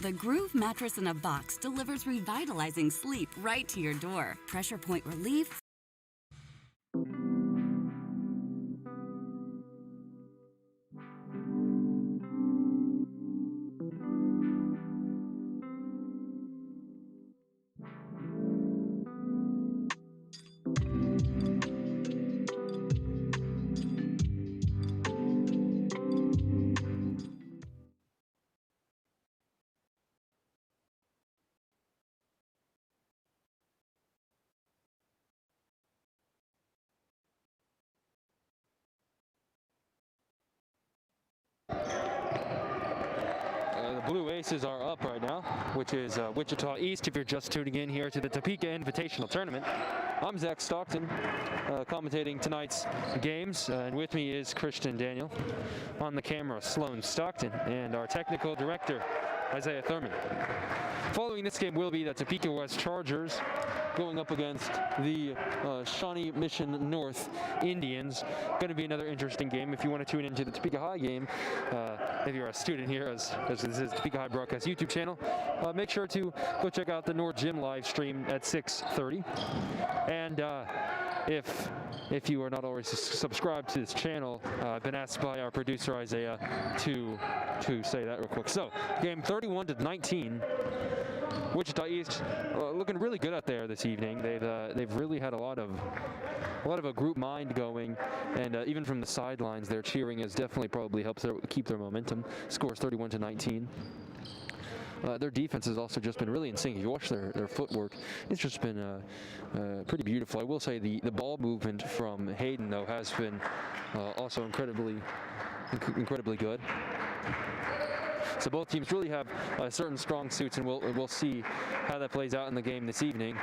The Groove mattress in a box delivers revitalizing sleep right to your door. Pressure point relief. Blue Aces are up right now, which is Wichita East. If you're just tuning in here to the Topeka Invitational Tournament, I'm Zach Stockton, commentating tonight's games, and with me is Christian Daniel. On the camera, Sloan Stockton, and our technical director, Issiah Thurman. Following this game will be the Topeka West Chargers going up against the Shawnee Mission North Indians. Going to be another interesting game. If you want to tune into the Topeka High game, if you're a student here, as this is Topeka High Broadcast YouTube channel, make sure to go check out the North Gym live stream at 6:30. And if you are not already subscribed to this channel, I've been asked by our producer Issiah to say that real quick. So, game 31-19. Wichita East looking really good out there this evening. They've really had a lot of a group mind going, and even from the sidelines, their cheering has definitely probably helped keep their momentum. Scores 31-19. Their defense has also just been really in sync. If you watch their footwork, it's just been pretty beautiful. I will say the ball movement from Hayden, though, has been also incredibly good. So both teams really have certain strong suits, and we'll see how that plays out in the game this evening.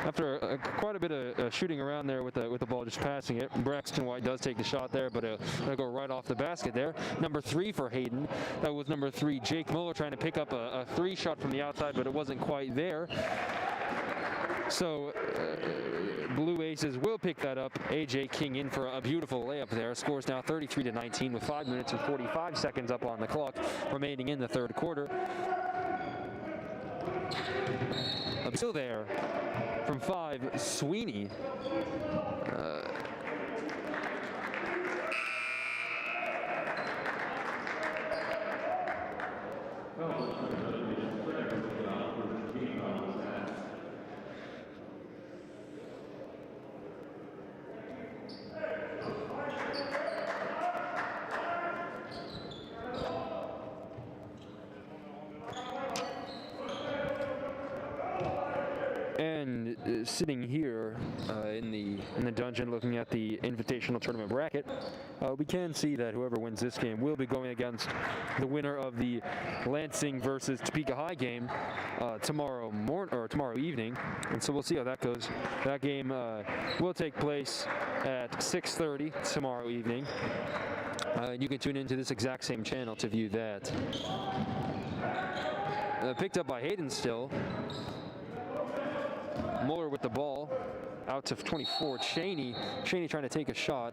After quite a bit of shooting around there with the ball, just passing it, Braxton White does take the shot there, but it'll go right off the basket there. Number 3 for Hayden. That was number 3, Jake Muller, trying to pick up a 3 shot from the outside, but it wasn't quite there. So Blue Aces will pick that up. A.J. King in for a beautiful layup there. Scores now 33-19 with 5 minutes and 45 seconds up on the clock remaining in the third quarter. Still there from 5, Sweeney. And sitting here in the dungeon looking at the Invitational Tournament bracket, we can see that whoever wins this game will be going against the winner of the Lansing versus Topeka High game tomorrow evening, and so we'll see how that goes. That game will take place at 6:30 tomorrow evening. And you can tune into this exact same channel to view that. Picked up by Hayden still. Muller with the ball, out to 24, Shawnee trying to take a shot.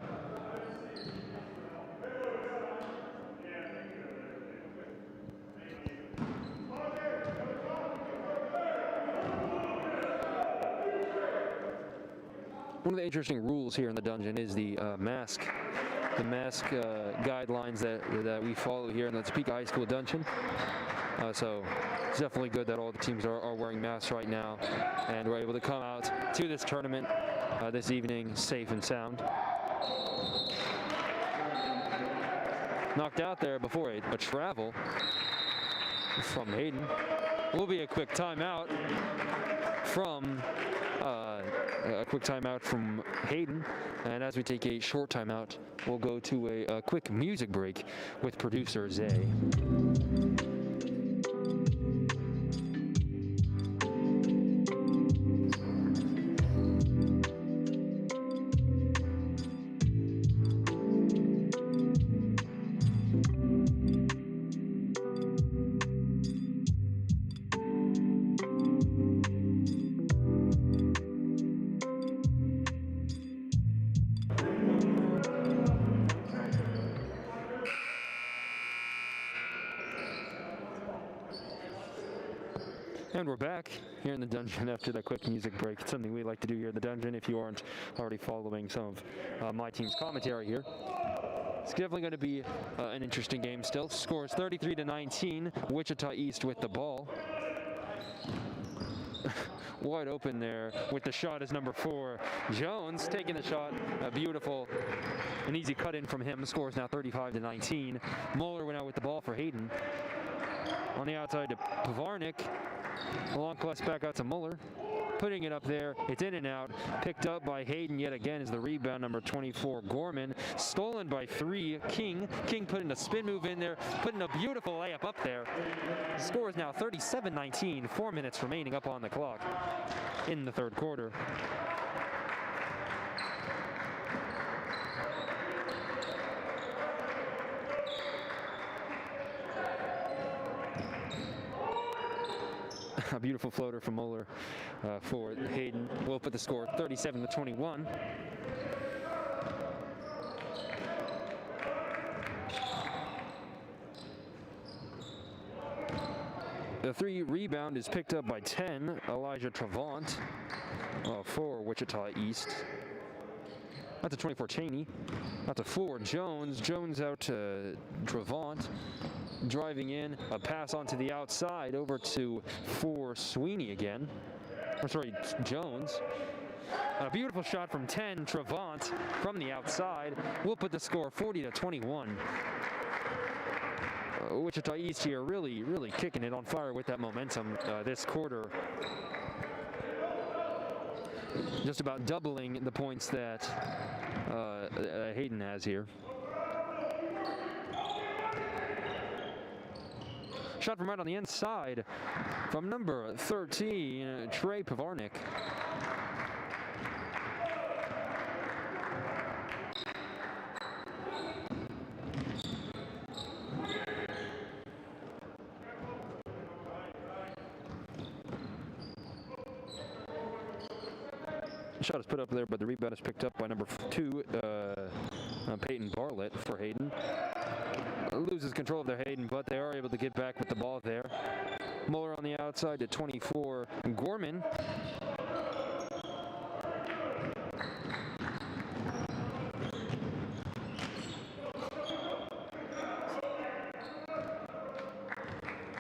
One of the interesting rules here in the dungeon is the mask guidelines that we follow here in the Topeka High School dungeon. So it's definitely good that all the teams are wearing masks right now, and we're able to come out to this tournament this evening safe and sound. Knocked out there before a travel from Hayden. Will be a quick timeout from Hayden, and as we take a short timeout, we'll go to a quick music break with producer Zay. And we're back here in the dungeon after that quick music break. It's something we like to do here in the dungeon if you aren't already following some of my team's commentary here. It's definitely going to be an interesting game still. Scores 33-19. Wichita East with the ball. Wide open there with the shot is number 4. Jones taking the shot. Beautiful. An easy cut in from him. Scores now 35-19. Muller went out with the ball for Hayden. On the outside to Pavarnik. A long pass back out to Muller. Putting it up there. It's in and out. Picked up by Hayden yet again is the rebound, number 24, Gorman. Stolen by 3, King. King putting a spin move in there. Putting a beautiful layup up there. Score is now 37-19. 4 minutes remaining up on the clock in the third quarter. A beautiful floater from Muller for Hayden. Will put the score 37-21. The 3 rebound is picked up by 10, Elijah Travant for Wichita East. Out to 24, Cheney. Out to 4, Jones. Jones out to Travant. Driving in, a pass onto the outside over to 4, Sweeney again. Or sorry, Jones. A beautiful shot from 10, Travant from the outside. Will put the score 40-21. Wichita East here really kicking it on fire with that momentum this quarter. Just about doubling the points that Hayden has here. Shot from right on the inside from number 13, Trey Pavarnik. Shot is put up there, but the rebound is picked up by number 2, Peyton Bartlett for Hayden. Loses control of their Hayden, but they are able to get back with the ball there. Muller on the outside to 24, Gorman.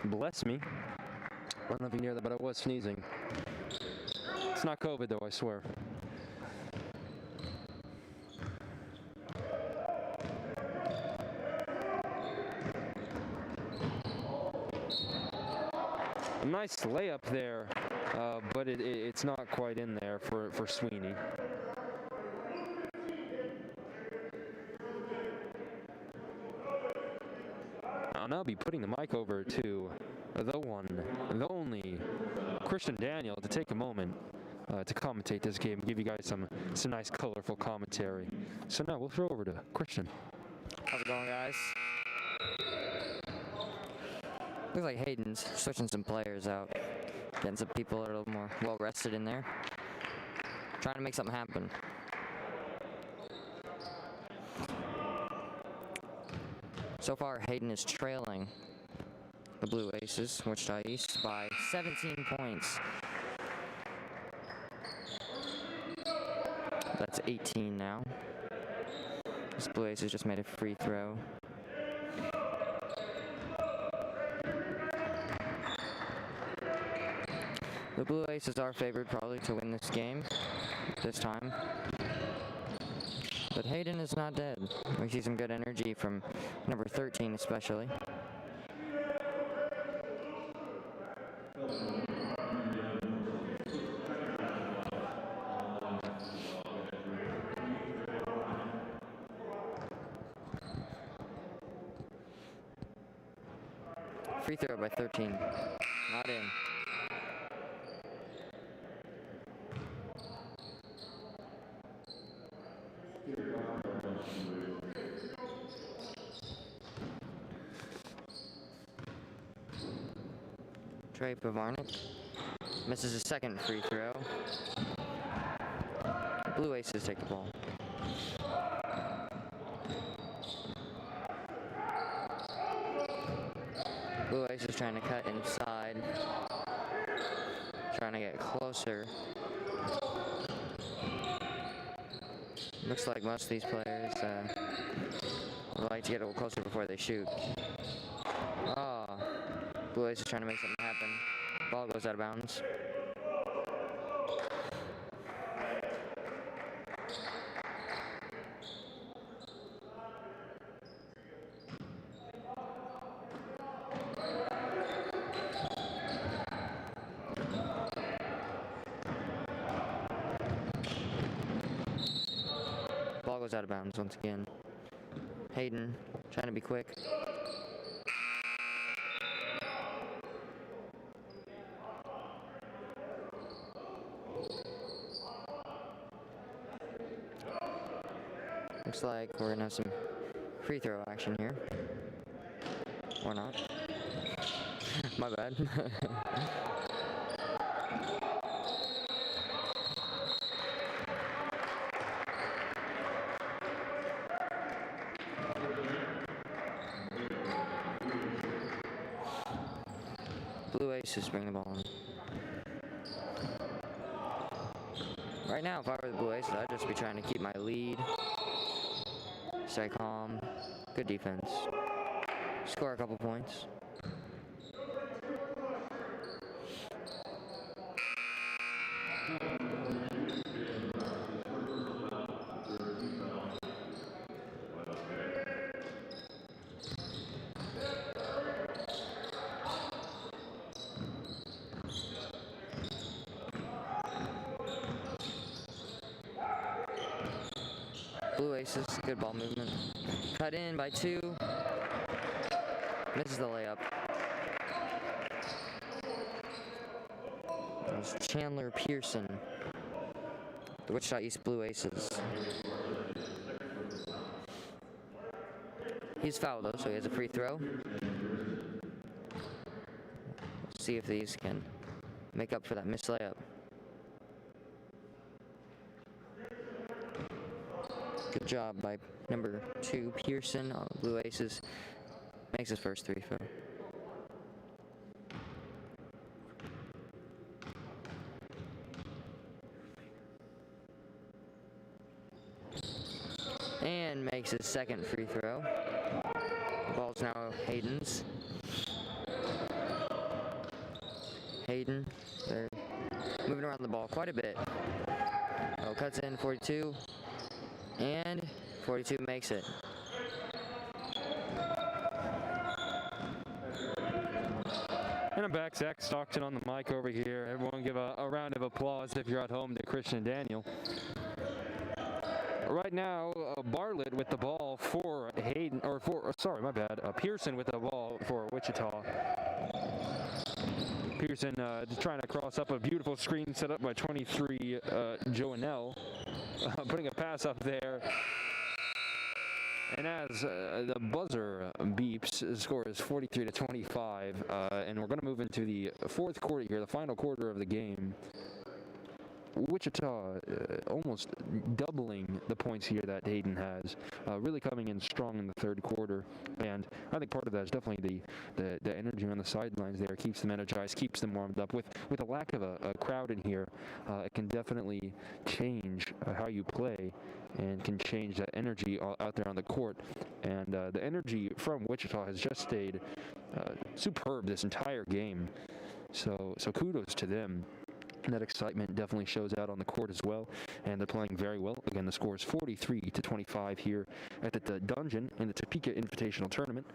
Bless me. I don't know if you can hear that, but I was sneezing. It's not COVID though, I swear. A nice layup there, but it's not quite in there for Sweeney. I'll now be putting the mic over to the one, the only, Christian Daniel, to take a moment to commentate this game, give you guys some nice colorful commentary. So now we'll throw over to Christian. How's it going, guys? Looks like Hayden's switching some players out, getting some people a little more well rested in there, trying to make something happen. So far, Hayden is trailing the Blue Aces, Wichita East, by 17 points. That's 18 now. This Blue Aces just made a free throw. The Blue Aces are favored probably to win this game this time. But Hayden is not dead. We see some good energy from number 13 especially. Free throw by 13. Not in. Trey Pavarnik misses his second free throw. Blue Aces take the ball. Blue Aces trying to cut inside. closer. Looks like most of these players would like to get a little closer before they shoot. Oh, Blue Ace is trying to make something happen. Ball goes out of bounds. Ball goes out of bounds once again. Hayden trying to be quick. Looks like we're gonna have some free throw action here. Or not. My bad. Blue Aces bring the ball in. Right now, if I were the Blue Aces, I'd just be trying to keep my lead. Stay calm. Good defense. Score a couple points. Blue Aces, good ball movement. Cut in by 2. Misses the layup. That was Chandler Pearson, the Wichita East Blue Aces. He's fouled though, so he has a free throw. Let's see if these can make up for that missed layup. Good job by number 2, Pearson, on Blue Aces. Makes his first free throw. And makes his second free throw. The ball's now Hayden's. Hayden, they're moving around the ball quite a bit. Oh, cuts in 42. And 42 makes it. And I'm back, Zach Stockton on the mic over here. Everyone give a round of applause if you're at home to Christian and Daniel. Right now, Bartlett with the ball for Hayden, Pearson with the ball for Wichita. Pearson trying to cross up a beautiful screen set up by 23 Joannell, putting a pass up there. And as the buzzer beeps, the score is 43-25, and we're going to move into the fourth quarter here, the final quarter of the game. Wichita almost doubling the points here that Hayden has, really coming in strong in the third quarter, and I think part of that is definitely the energy on the sidelines there keeps them energized, keeps them warmed up. With a lack of a crowd in here, it can definitely change how you play and can change that energy out there on the court, and the energy from Wichita has just stayed superb this entire game, so kudos to them. And that excitement definitely shows out on the court as well, and they're playing very well. Again, the score is 43-25 here at the Dungeon in the Topeka Invitational Tournament.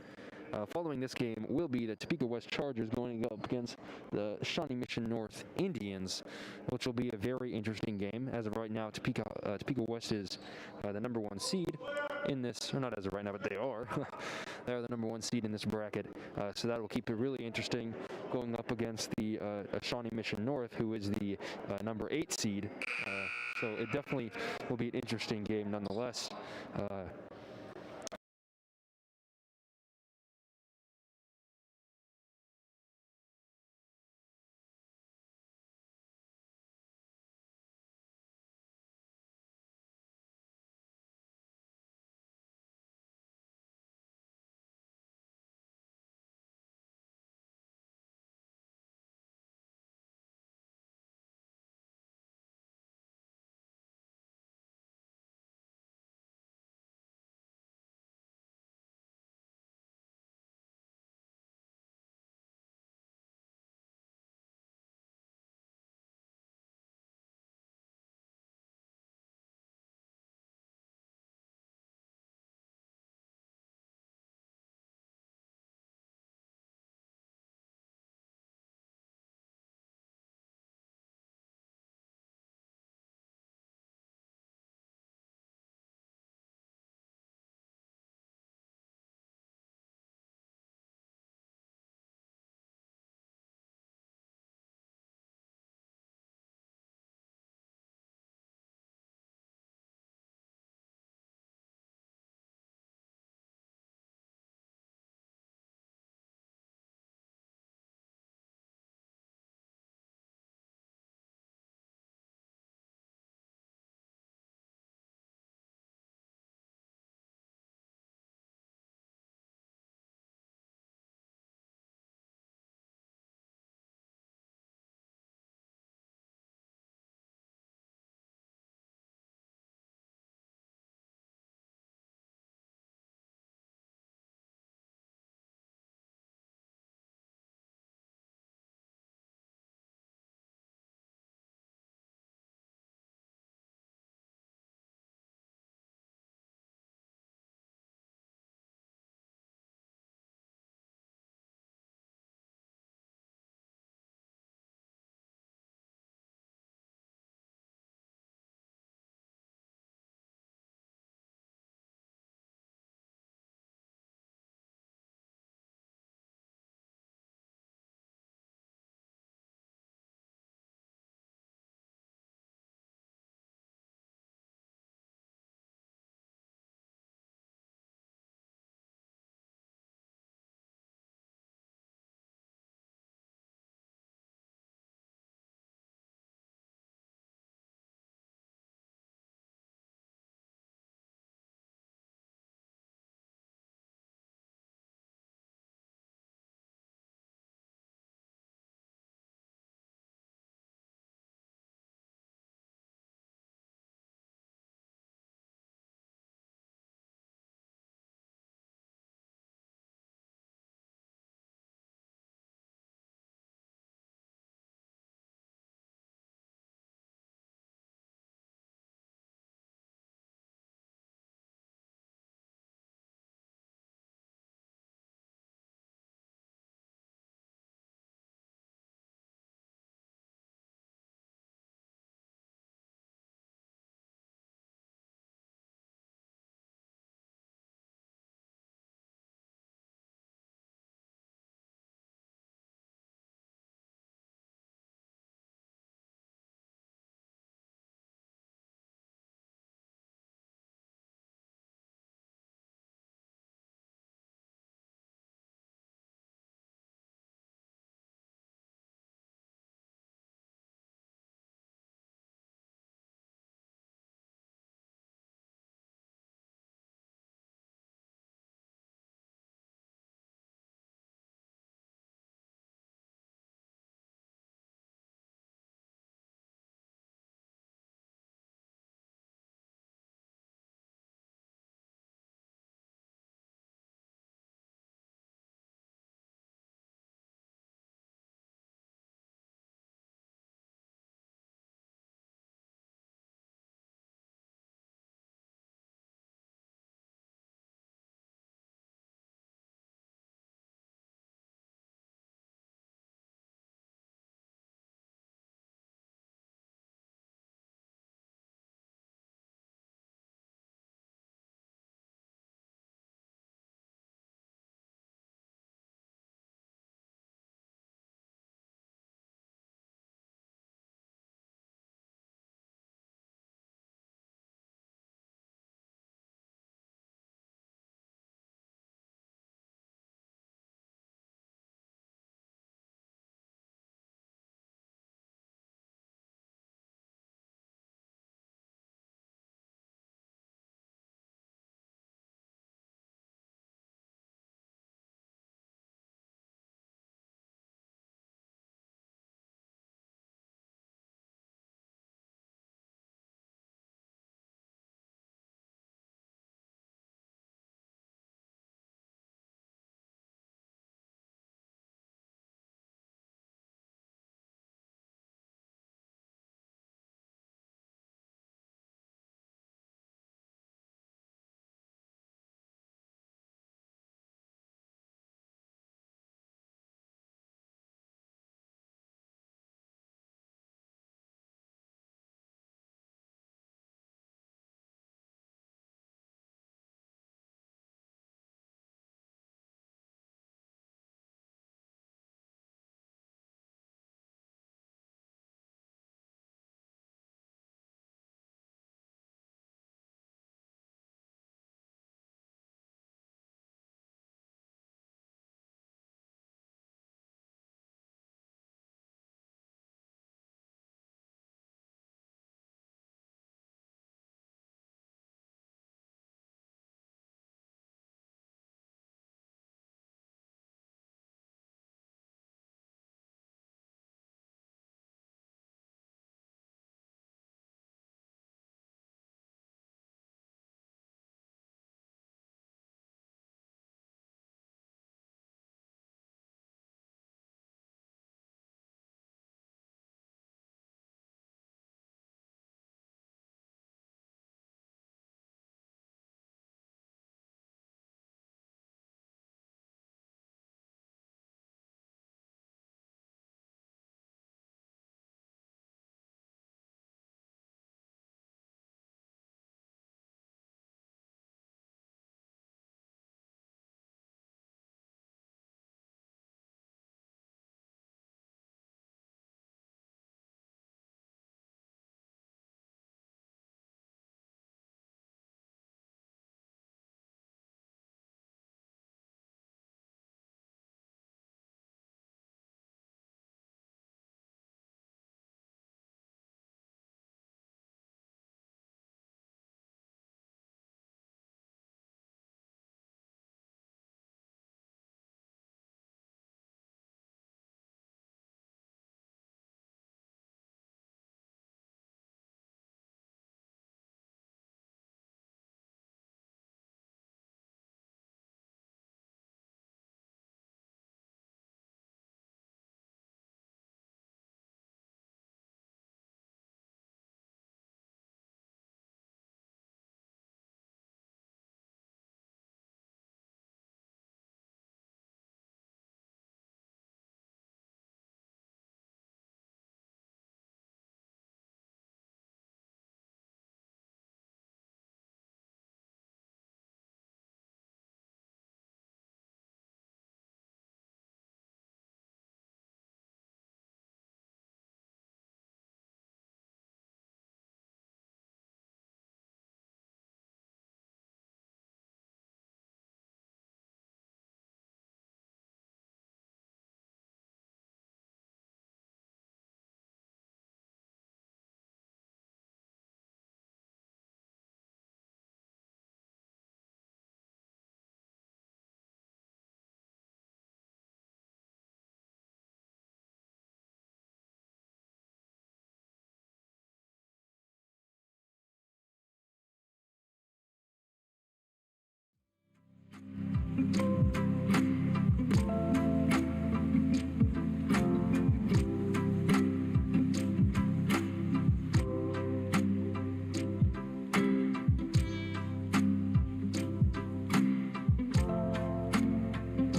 Following this game will be the Topeka West Chargers going up against the Shawnee Mission North Indians, which will be a very interesting game. As of right now, Topeka West is the number 1 seed in this, or not as of right now, but they are. They are the number 1 seed in this bracket, so that will keep it really interesting going up against the Shawnee Mission North, who is the number 8 seed. So it definitely will be an interesting game nonetheless.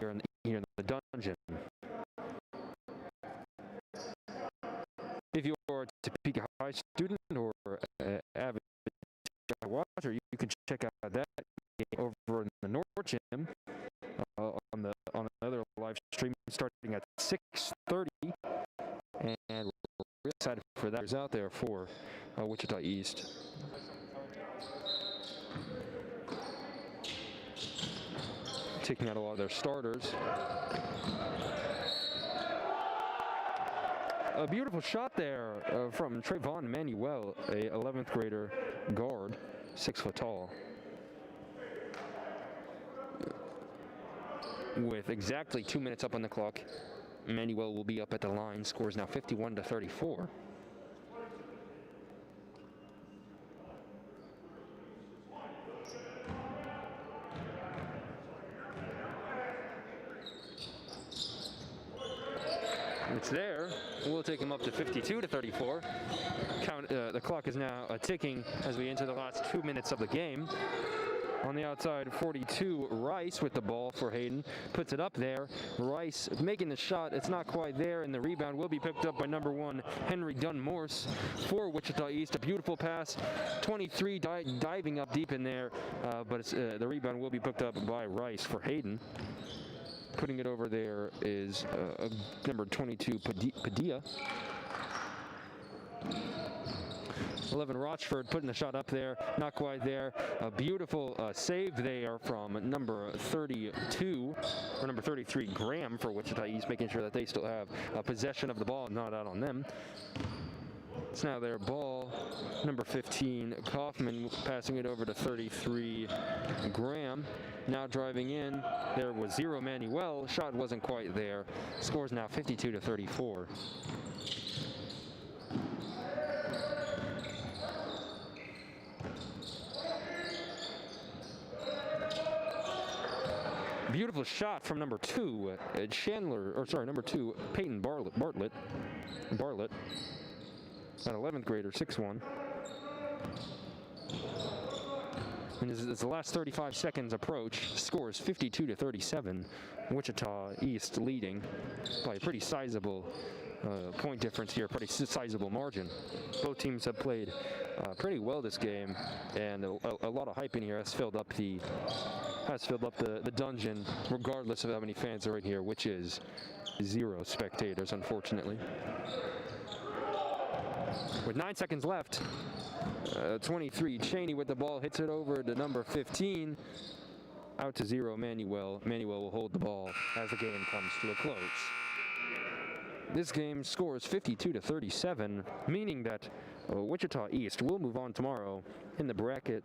here in the dungeon. If you are a Topeka High student or avid watcher, you can check out that game over in the North Gym on another live stream starting at 6:30, and we're really excited for that. It's out there for Wichita East. Taking out a lot of their starters. A beautiful shot there from Trayvon Manuel, a 11th grader guard, 6 foot tall. With exactly 2 minutes up on the clock, Manuel will be up at the line. Score is now 51-34. It's there. We'll take him up to 52-34. The clock is now ticking as we enter the last 2 minutes of the game. On the outside, 42, Rice with the ball for Hayden. Puts it up there. Rice making the shot. It's not quite there, and the rebound will be picked up by number 1, Henry Dunn-Morse for Wichita East. A beautiful pass. 23 diving up deep in there, but the rebound will be picked up by Rice for Hayden. Putting it over there is number 22, Padilla. 11, Rochford putting the shot up there, not quite there. A beautiful save there from number 32, or number 33, Graham for Wichita East, making sure that they still have possession of the ball, not out on them. It's now their ball. Number 15, Kaufman passing it over to 33, Graham. Now driving in, there was 0, Manuel. Shot wasn't quite there. Score's now 52-34. Beautiful shot from number 2, number 2, Peyton Bartlett. An 11th grader, 6'1". And as the last 35 seconds approach, score is 52-37. Wichita East leading by a pretty sizable point difference here, pretty sizable margin. Both teams have played pretty well this game, and a lot of hype in here has filled up the dungeon, regardless of how many fans are in here, which is 0 spectators, unfortunately. With 9 seconds left, 23, Shawnee with the ball, hits it over to number 15. Out to 0, Manuel. Manuel will hold the ball as the game comes to a close. This game scores 52-37, meaning that Wichita East will move on tomorrow in the bracket,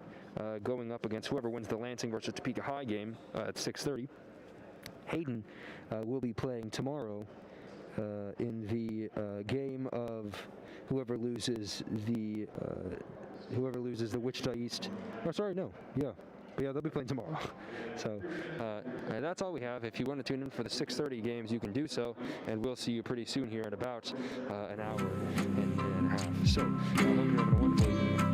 going up against whoever wins the Lansing versus Topeka High game at 6:30. Hayden will be playing tomorrow in the game of whoever loses the Wichita East. Oh, sorry, no, yeah, they'll be playing tomorrow. So that's all we have. If you want to tune in for the 6:30 games, you can do so, and we'll see you pretty soon here in about an hour and a half. So I hope you're having a wonderful evening.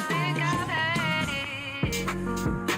think I've had it.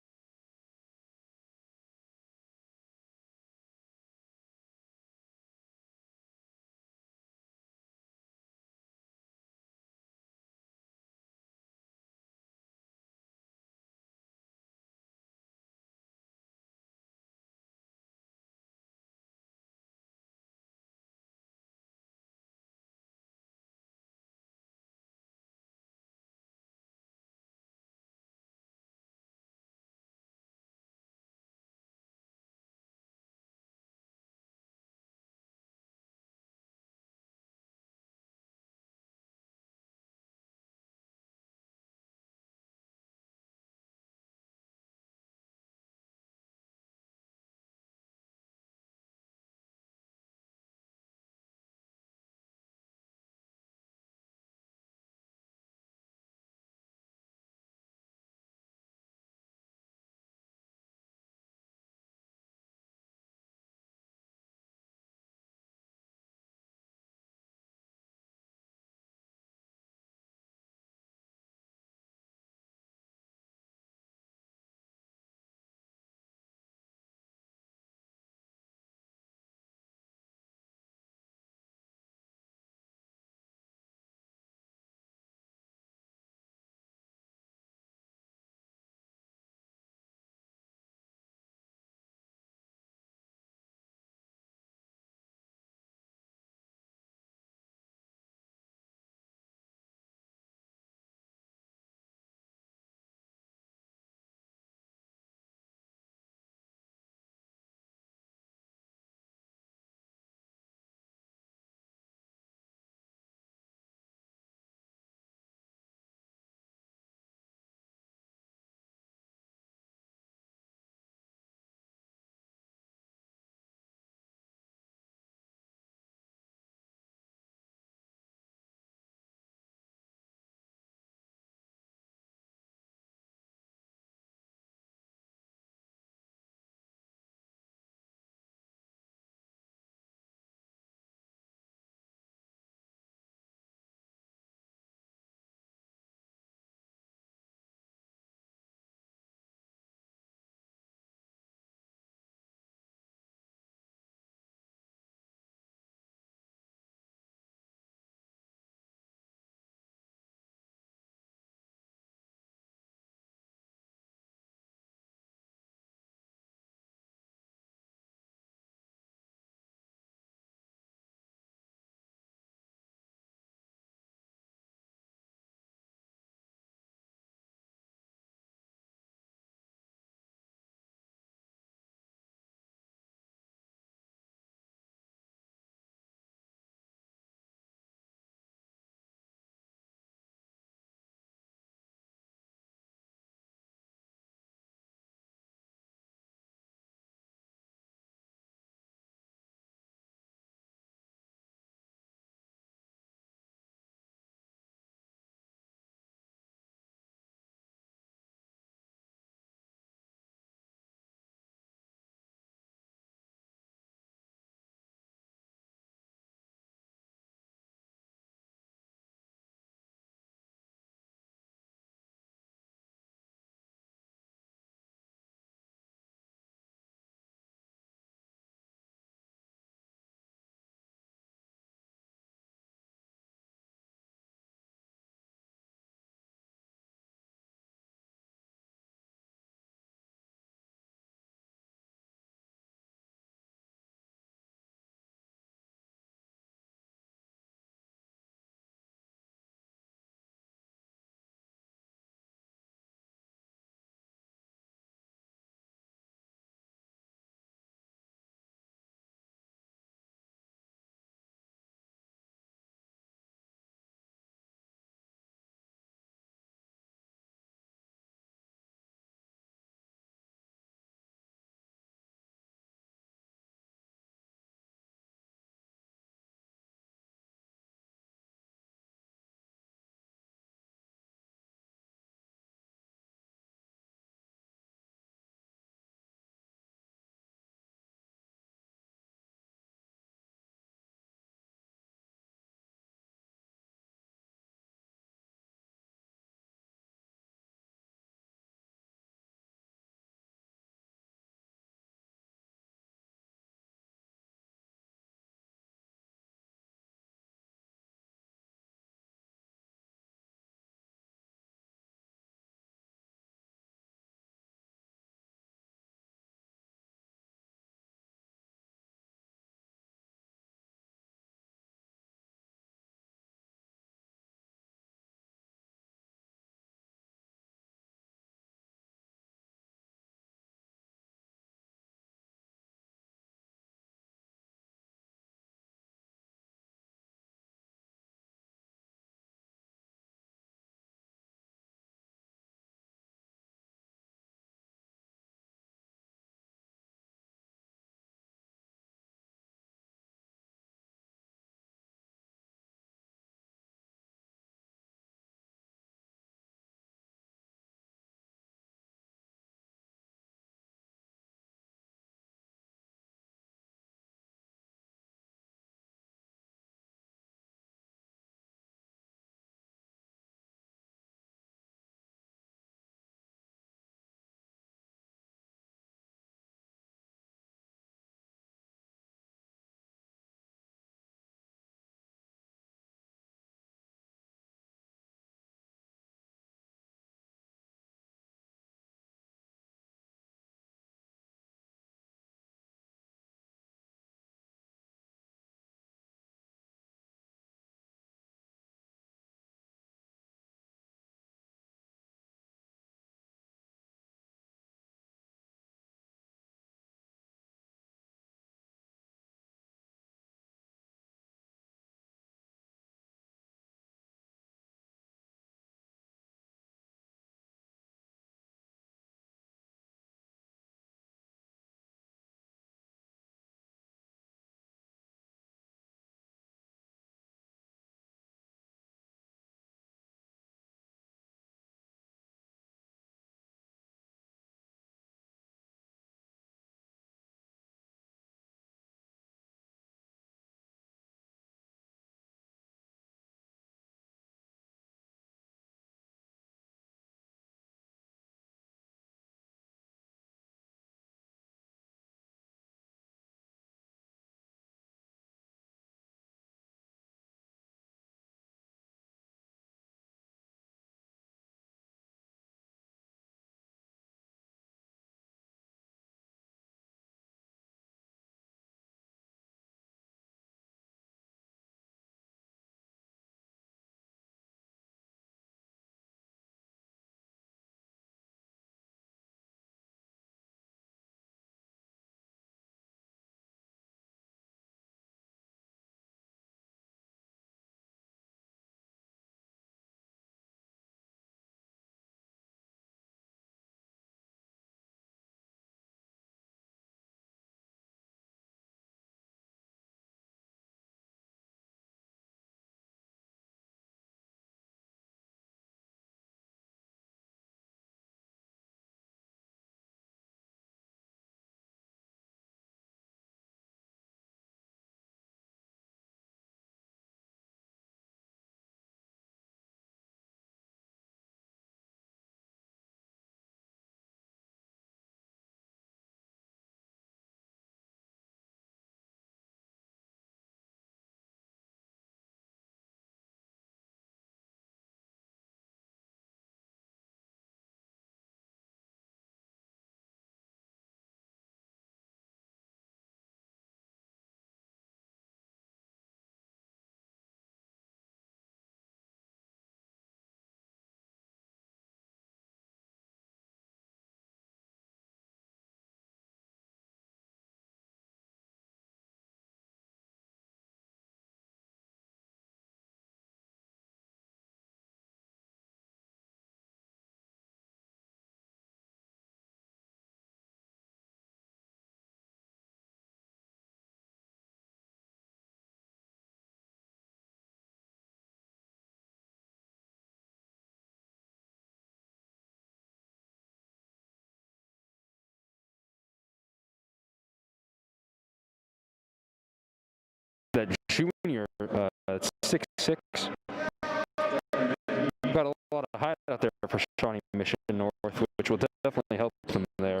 for Shawnee Mission North, which will definitely help them there.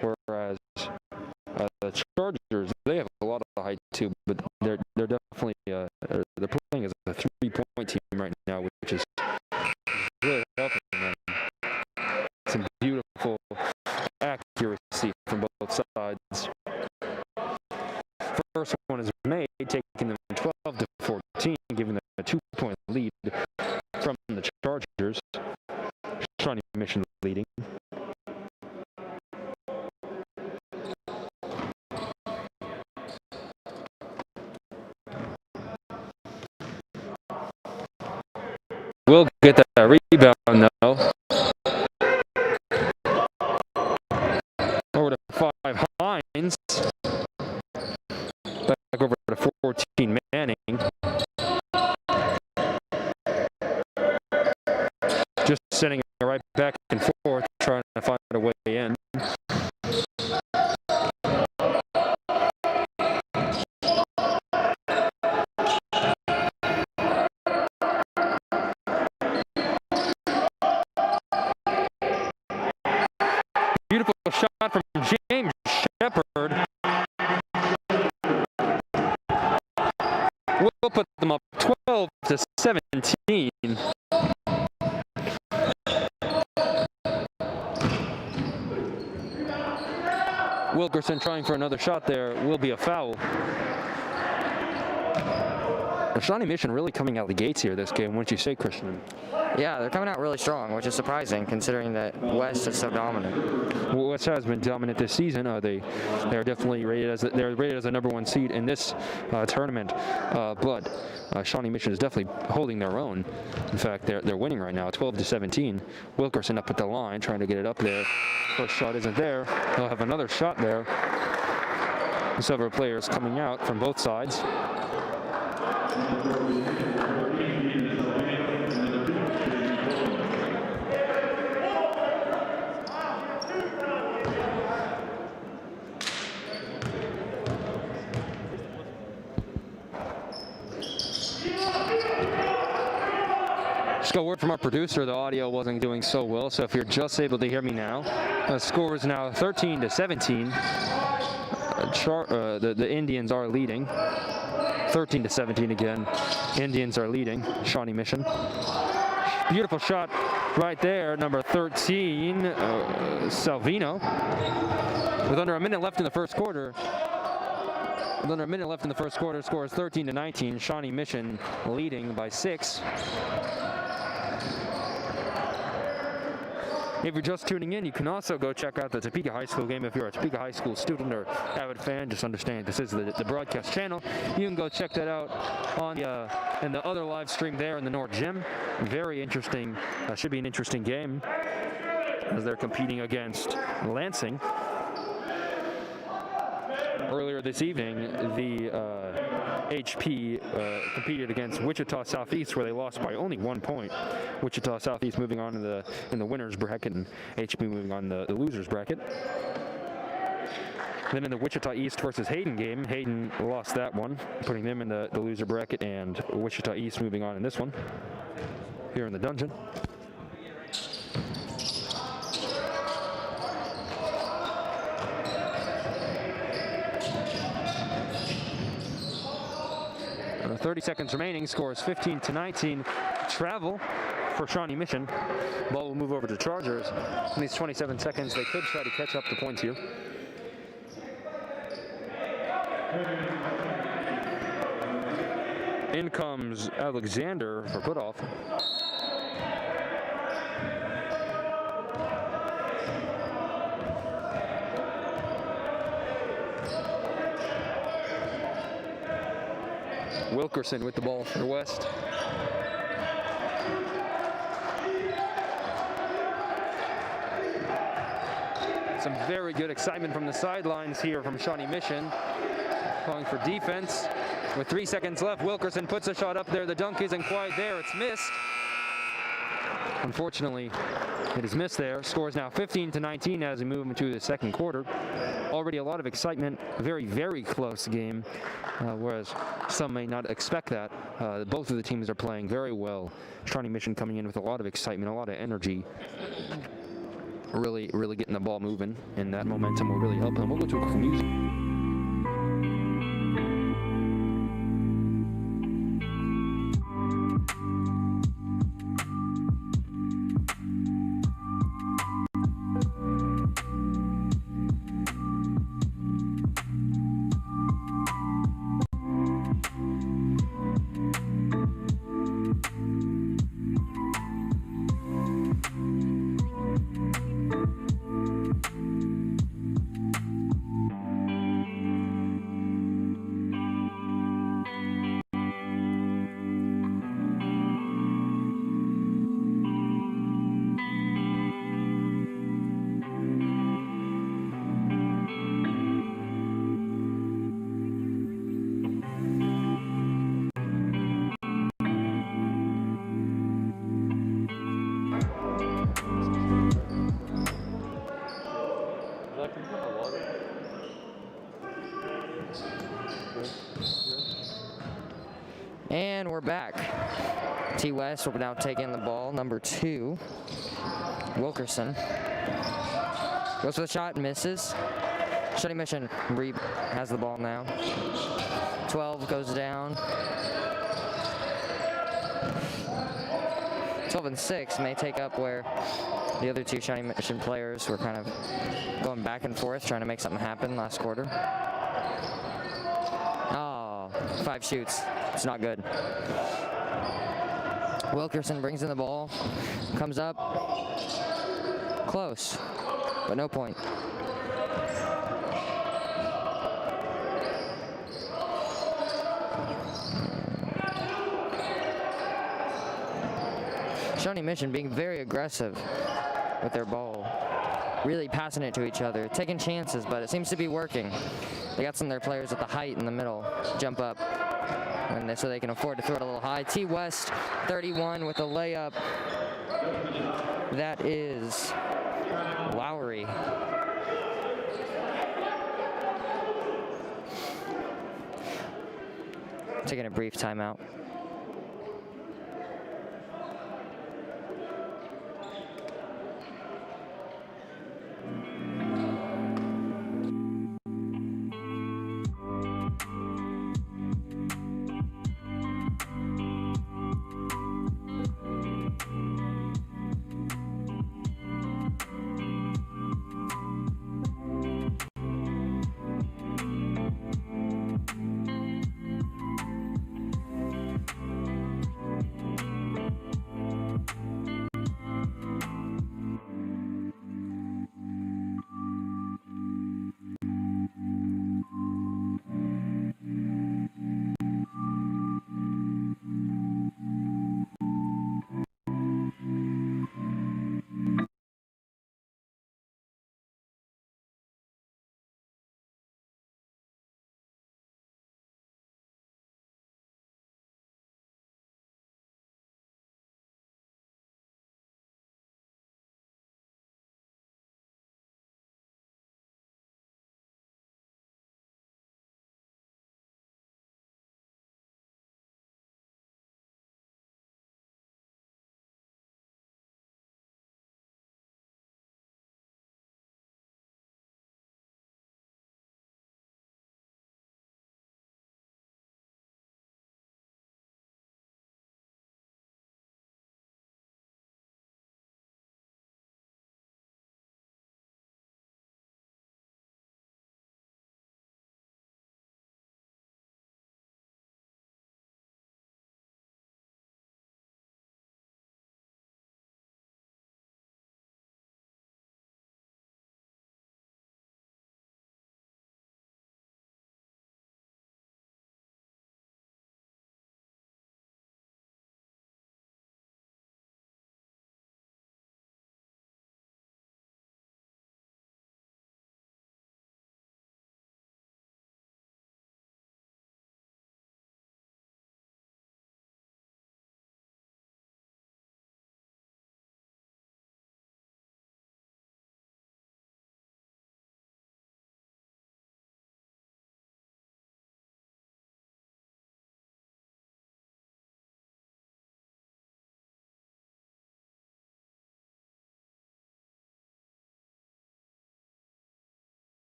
Whereas the Chargers, they have a lot of height too, but they're definitely they're playing as a 3-point team right now, which is really helping them. Some beautiful accuracy from both sides. First one is made, taking them 12-14, giving them a 2-point lead from the Chargers. Shawnee Mission leading. We'll get that rebound though. Over to 5 Hines. Back over to 14 Manning. Just sending it right back and forth, trying to find a way in. Beautiful shot from James Shepard. We'll put them up 12-17. Wilkerson trying for another shot there will be a foul. Shawnee Mission really coming out the gates here this game, wouldn't you say, Christian? Yeah, they're coming out really strong, which is surprising considering that West is so dominant. Well, West has been dominant this season. They are definitely rated as they're rated as a #1 seed in this tournament. But Shawnee Mission is definitely holding their own. In fact, they're winning right now, 12-17. Wilkerson up at the line, trying to get it up there. First shot isn't there. They'll have another shot there. Several players coming out from both sides. Just got word from our producer, the audio wasn't doing so well, so if you're just able to hear me now, the score is now 13-17. The Indians are leading. 13-17 again. Indians are leading. Shawnee Mission. Beautiful shot right there, number 13, Salvino. With under a minute left in the first quarter. With under a minute left in the first quarter, score is 13-19. Shawnee Mission leading by 6. If you're just tuning in, you can also go check out the Topeka High School game. If you're a Topeka High School student or avid fan, just understand this is the broadcast channel. You can go check that out on in the other live stream there in the North Gym. Very interesting. Should be an interesting game as they're competing against Lansing. Earlier this evening, the HP competed against Wichita Southeast, where they lost by only 1 point. Wichita Southeast moving on in the winners bracket, and HP moving on the losers bracket. Then in the Wichita East versus Hayden game, Hayden lost that one, putting them in the loser bracket, and Wichita East moving on in this one. Here in the dungeon. 30 seconds remaining, score is 15-19. Travel for Shawnee Mission. Ball will move over to Chargers. In these 27 seconds, they could try to catch up the points here. In comes Alexander for putoff. Wilkerson with the ball for West. Some very good excitement from the sidelines here from Shawnee Mission. Calling for defense. With 3 seconds left, Wilkerson puts a shot up there. The dunk isn't quite there. It's missed. Unfortunately, it is missed there. Score is now 15-19 as we move into the second quarter. Already a lot of excitement, a very, very close game, whereas some may not expect that. Both of the teams are playing very well. Shawnee Mission coming in with a lot of excitement, a lot of energy. Really getting the ball moving, and that momentum will really help them. We'll go to a quick music. And we're back. T. West will now take in the ball. Number 2, Wilkerson. Goes for the shot, misses. Shawnee Mission has the ball now. 12 goes down. 12 and 6 may take up where the other 2 Shawnee Mission players were kind of going back and forth, trying to make something happen last quarter. Oh, 5 shoots. It's not good. Wilkerson brings in the ball, comes up, close, but no point. Shawnee Mission being very aggressive with their ball, really passing it to each other, taking chances, but it seems to be working. They got some of their players at the height in the middle, jump up, so they can afford to throw it a little high. T. West, 31 with a layup. That is Lowry. Taking a brief timeout.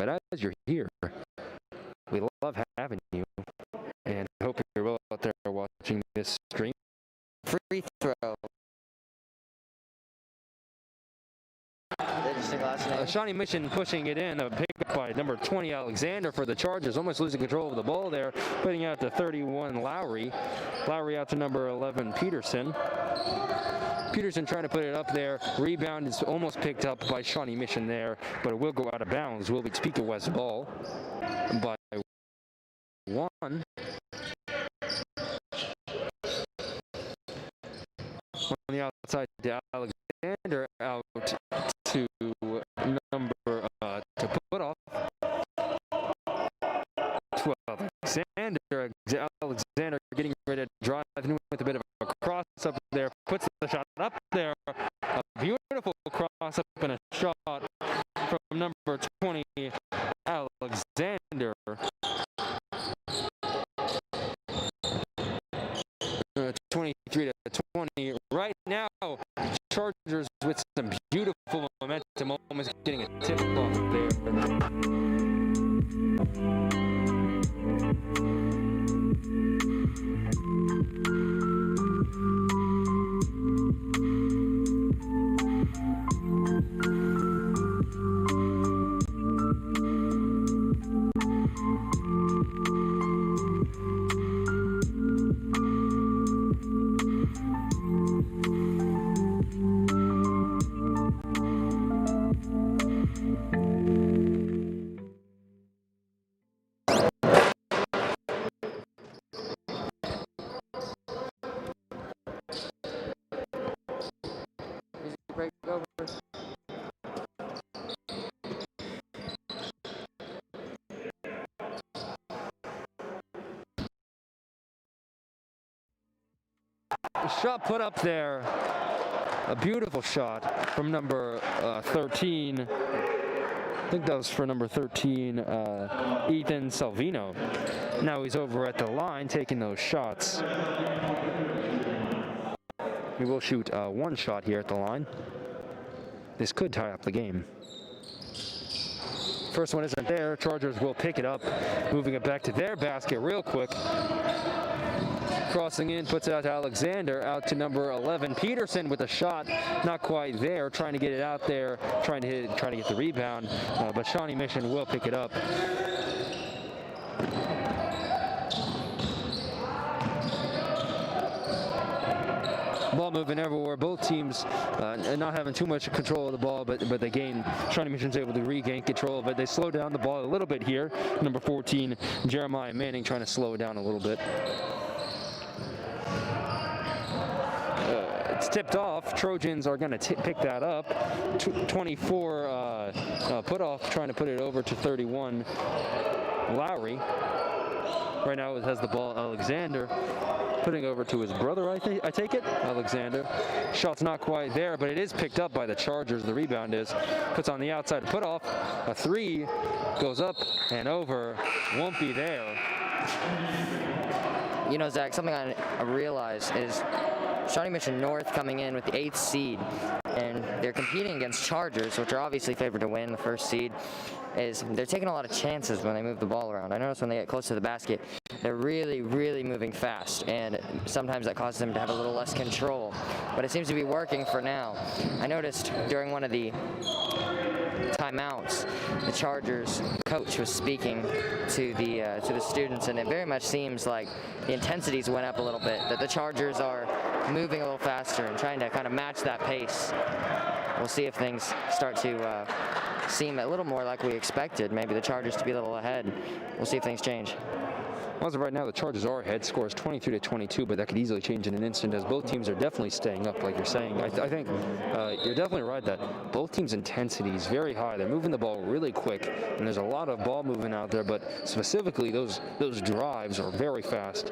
but as you're here, we love having you, and hope you're well out there watching this stream. Free throw. Shawnee Mission pushing it in, a pick up by number 20 Alexander for the Chargers, almost losing control of the ball there, putting out to 31 Lowry. Lowry out to number 11 Peterson. Peterson trying to put it up there. Rebound is almost picked up by Shawnee Mission there, but it will go out of bounds. Will be Topeka West ball by 1. On the outside to Alexander, out to number to put off 12 Alexander getting ready to drive in with a bit of a cross up there, puts the shot up there, a beautiful cross up and a shot from number 20 Alexander. 23 to 20 right now. Chargers with some beautiful momentum, almost getting a tip off there. Shot put up there, a beautiful shot from number 13. I think that was for number 13, Ethan Salvino. Now he's over at the line taking those shots. He will shoot one shot here at the line. This could tie up the game. First one isn't there. Chargers will pick it up, moving it back to their basket real quick. Crossing in, puts it out to Alexander, out to number 11 Peterson with a shot, not quite there, trying to get it out there, trying to get the rebound, but Shawnee Mission will pick it up. Ball moving everywhere. Both teams not having too much control of the ball, but they gain. Shawnee Mission's able to regain control of it. They slow down the ball a little bit here. Number 14, Jeremiah Manning, trying to slow it down a little bit. It's tipped off. Trojans are going to pick that up. 24 put off, trying to put it over to 31 Lowry. Right now it has the ball Alexander, putting over to his brother, I take it, Alexander. Shot's not quite there, but it is picked up by the Chargers. The rebound is. Puts on the outside, put off. A three goes up and over. Won't be there. You know, Zach, something I realized is Shawnee Mission North coming in with the 8th seed, and they're competing against Chargers, which are obviously favored to win the first seed. Is they're taking a lot of chances when they move the ball around. I notice when they get close to the basket, they're really, really moving fast, and sometimes that causes them to have a little less control. But it seems to be working for now. I noticed during one of the timeouts, the Chargers coach was speaking to the students, and it very much seems like the intensities went up a little bit, that the Chargers are moving a little faster and trying to kind of match that pace. We'll see if things start to seem a little more like we expected. Maybe the Chargers to be a little ahead. We'll see if things change. As of right now, the Chargers are ahead. Score is 23 to 22, but that could easily change in an instant, as both teams are definitely staying up, like you're saying. I think you're definitely right that both teams' intensity is very high. They're moving the ball really quick, and there's a lot of ball movement out there, but specifically those drives are very fast.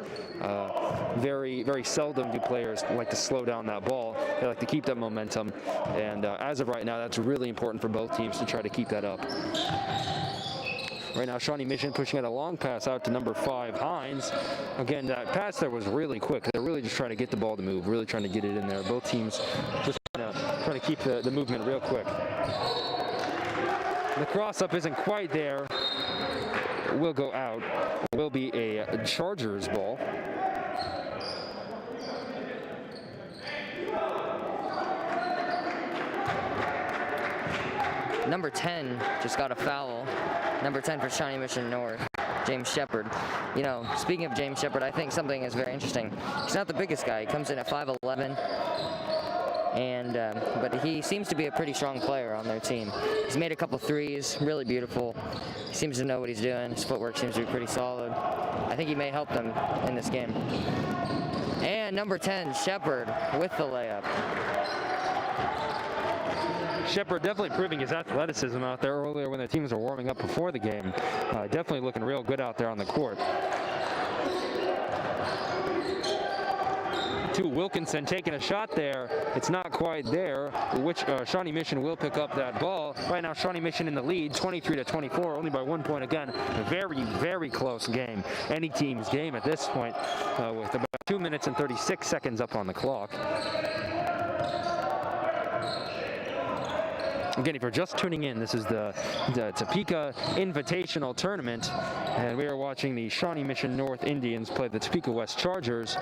Very, very seldom do players like to slow down that ball. They like to keep that momentum, and as of right now, that's really important for both teams to try to keep that up. Right now, Shawnee Mission pushing out a long pass out to number 5, Hines. Again, that pass there was really quick. They're really just trying to get the ball to move, really trying to get it in there. Both teams just trying to keep the movement real quick. The cross-up isn't quite there. Will go out. Will be a Chargers ball. Number 10 just got a foul. Number 10 for Shawnee Mission North, James Shepard. You know, speaking of James Shepard, I think something is very interesting. He's not the biggest guy. He comes in at 5'11", and but he seems to be a pretty strong player on their team. He's made a couple threes, really beautiful. He seems to know what he's doing. His footwork seems to be pretty solid. I think he may help them in this game. And number 10, Shepard, with the layup. Shepard definitely proving his athleticism out there earlier when the teams were warming up before the game. Definitely looking real good out there on the court. To Wilkinson taking a shot there. It's not quite there, which Shawnee Mission will pick up that ball. Right now, Shawnee Mission in the lead, 23-24, only by 1 point again. A very, very close game. Any team's game at this point, with about 2 minutes and 36 seconds up on the clock. Again, if you're just tuning in, this is the Topeka Invitational Tournament, and we are watching the Shawnee Mission North Indians play the Topeka West Chargers.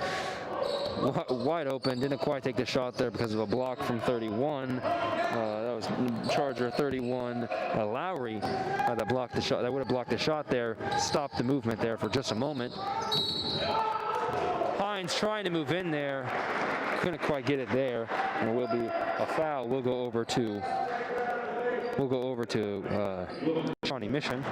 Wide open, didn't quite take the shot there because of a block from 31. That was Charger 31, Lowry, that blocked the shot. That would have blocked the shot there, stopped the movement there for just a moment. Hines trying to move in there, couldn't quite get it there, and it will be a foul. We'll go over to Shawnee Mission.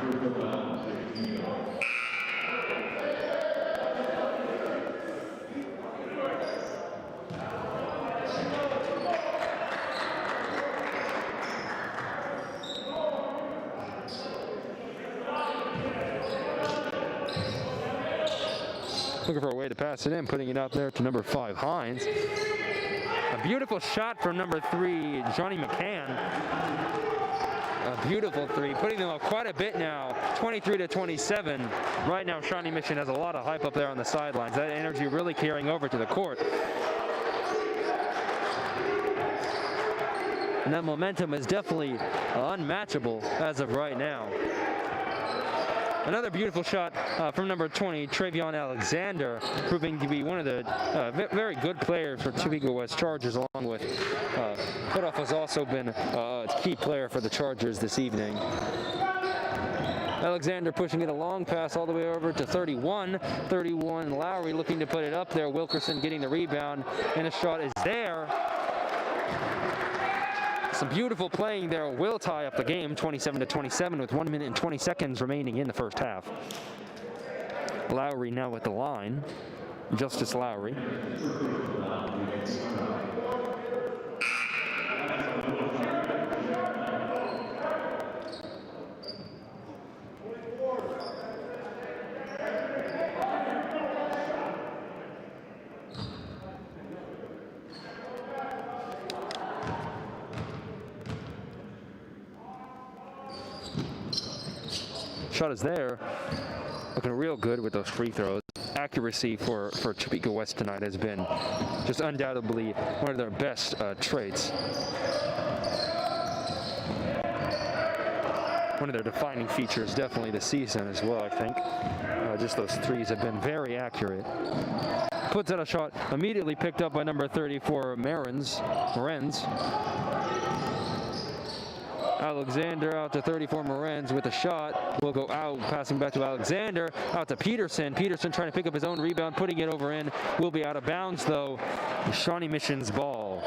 Looking for a way to pass it in, putting it out there to number 5, Hines. A beautiful shot from number 3, Johnny McCann. A beautiful three, putting them up quite a bit now, 23-27. Right now, Shawnee Mission has a lot of hype up there on the sidelines. That energy really carrying over to the court. And that momentum is definitely unmatchable as of right now. Another beautiful shot from number 20, Travion Alexander, proving to be one of the very good players for Topeka West Chargers, along with Putoff has also been a key player for the Chargers this evening. Alexander pushing it a long pass all the way over to 31. Lowry looking to put it up there. Wilkerson getting the rebound, and a shot is there. Some beautiful playing there will tie up the game, 27-27, with 1 minute and 20 seconds remaining in the first half. Lowry now at the line. Justice Lowry. Shot is there, looking real good with those free throws. Accuracy for Topeka West tonight has been just undoubtedly one of their best traits. One of their defining features definitely this season as well, I think. Just those threes have been very accurate. Puts out a shot immediately picked up by number 34, Morenz. Alexander out to 34, Morenz with a shot. Will go out, passing back to Alexander, out to Peterson. Peterson trying to pick up his own rebound, putting it over in. Will be out of bounds though. Shawnee Mission's ball.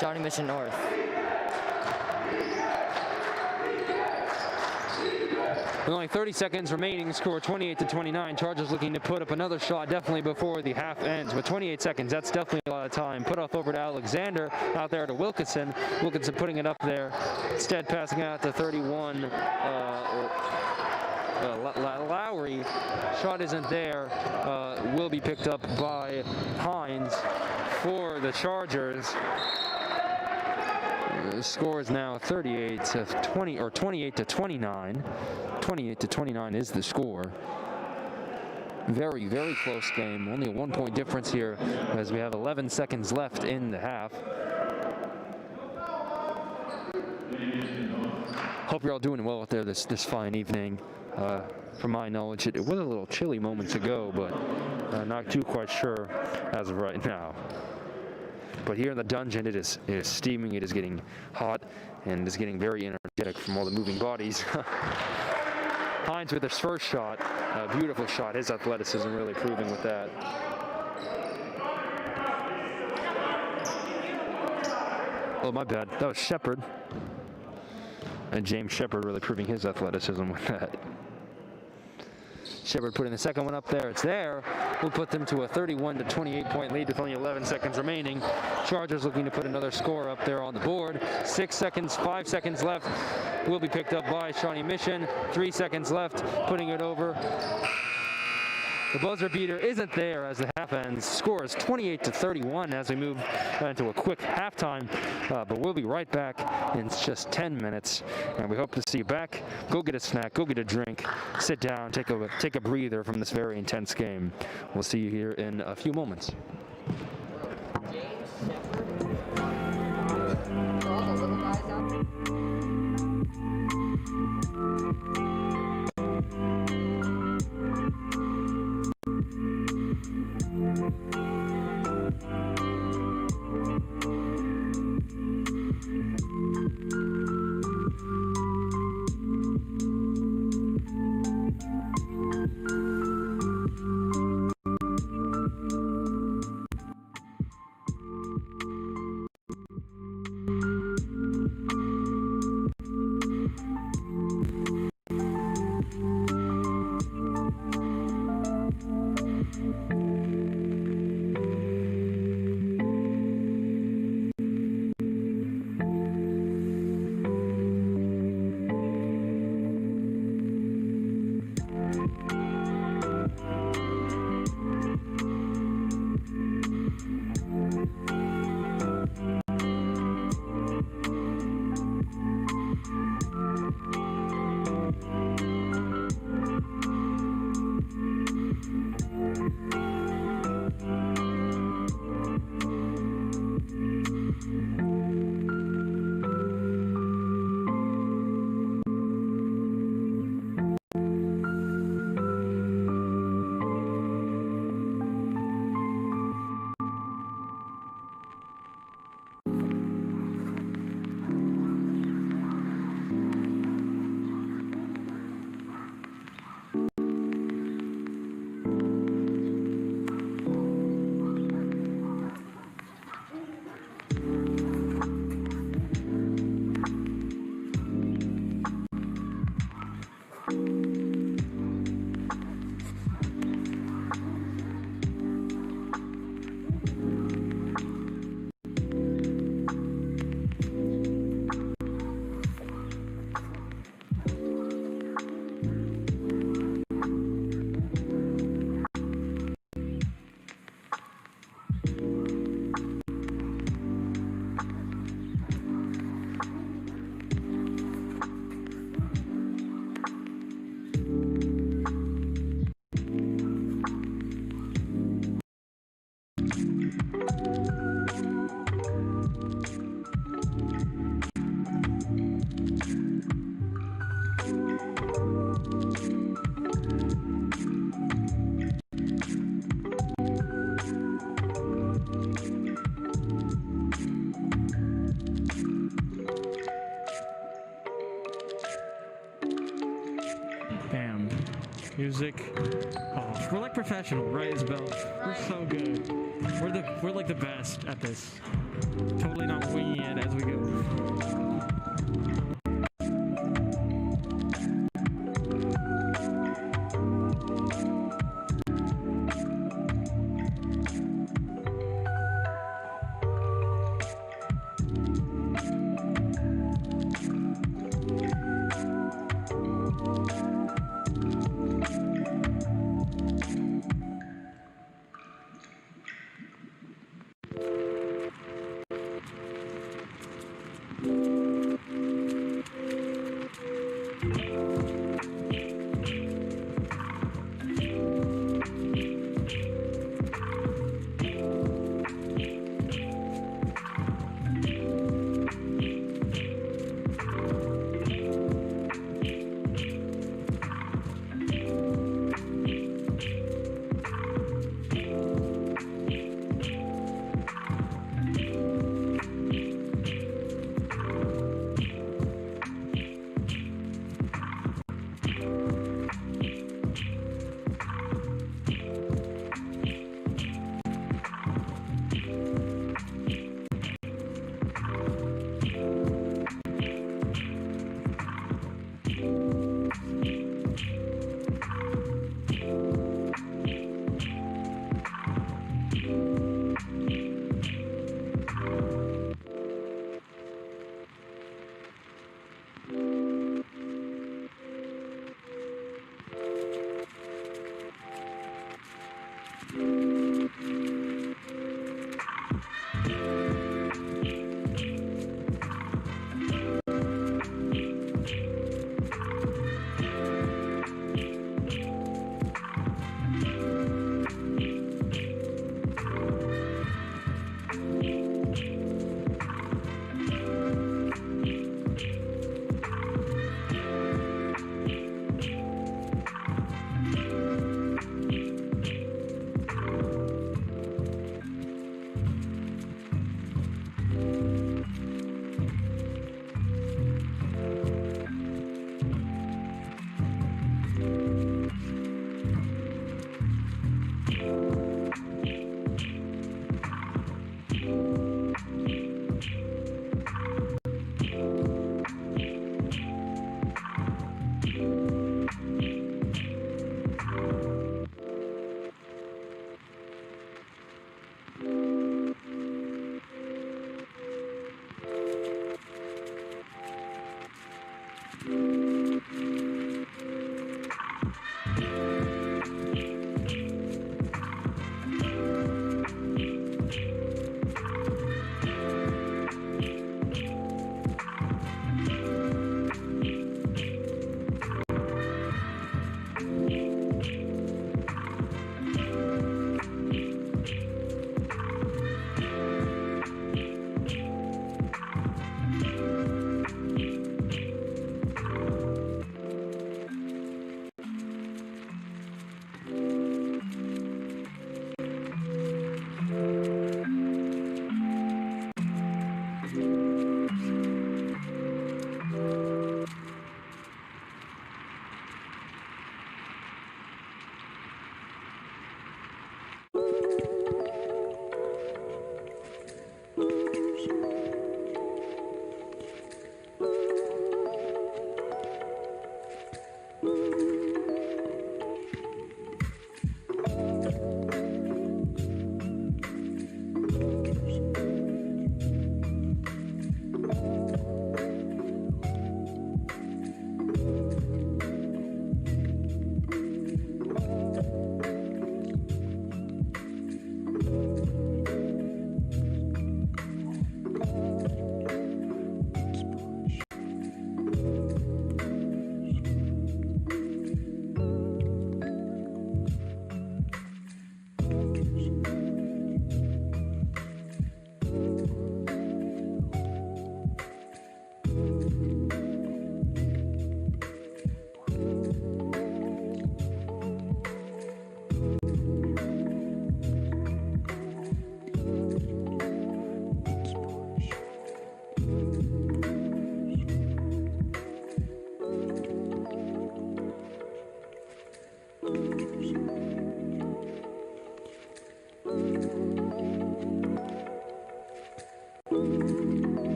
Shawnee Mission North. With only 30 seconds remaining, score 28-29. Chargers looking to put up another shot definitely before the half ends. With 28 seconds, that's definitely a lot of time. Put off over to Alexander, out there to Wilkinson. Wilkinson putting it up there. Instead passing out to 31. Lowry, shot isn't there, will be picked up by Hines for the Chargers. The score is now 38 to 20, or 28 to 29. 28 to 29 is the score. Very, very close game. Only a 1-point difference here as we have 11 seconds left in the half. Hope you're all doing well out there this fine evening. From my knowledge, it was a little chilly moments ago, but not too quite sure as of right now. But here in the dungeon, it is steaming, it is getting hot, and it is getting very energetic from all the moving bodies. Hines with his first shot, a beautiful shot. His athleticism really proving with that. Oh, my bad. That was Shepard. And James Shepard really proving his athleticism with that. Shepard putting the second one up there. It's there. We'll put them to a 31 to 28 point lead with only 11 seconds remaining. Chargers looking to put another score up there on the board. 6 seconds, 5 seconds left. Will be picked up by Shawnee Mission. 3 seconds left, putting it over. The buzzer beater isn't there as the half ends. Score is 28 to 31 as we move into a quick halftime. But we'll be right back in just 10 minutes. And we hope to see you back. Go get a snack, go get a drink, sit down, take a breather from this very intense game. We'll see you here in a few moments. Music. Oh, we're like professional, right, Isabel? We're so good. We're like the best at this. Totally not winging it as we go.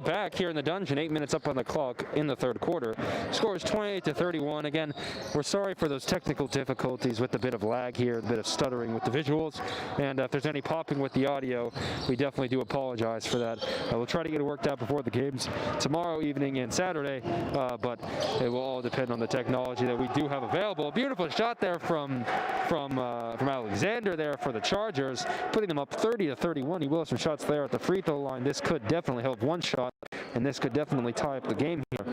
back here in the dungeon, 8 minutes up on the clock in the third quarter. Score is 28-31. Again, we're sorry for those technical difficulties with a bit of lag here, a bit of stuttering with the visuals, and if there's any popping with the audio, we definitely do apologize for that. We'll try to get it worked out before the games tomorrow evening and Saturday, but it will all depend on the technology that we do have available. A beautiful shot there from Alexander there for the Chargers, putting them up 30-31. He will have some shots there at the free throw line. This could definitely help one shot, and this could definitely tie up the game here.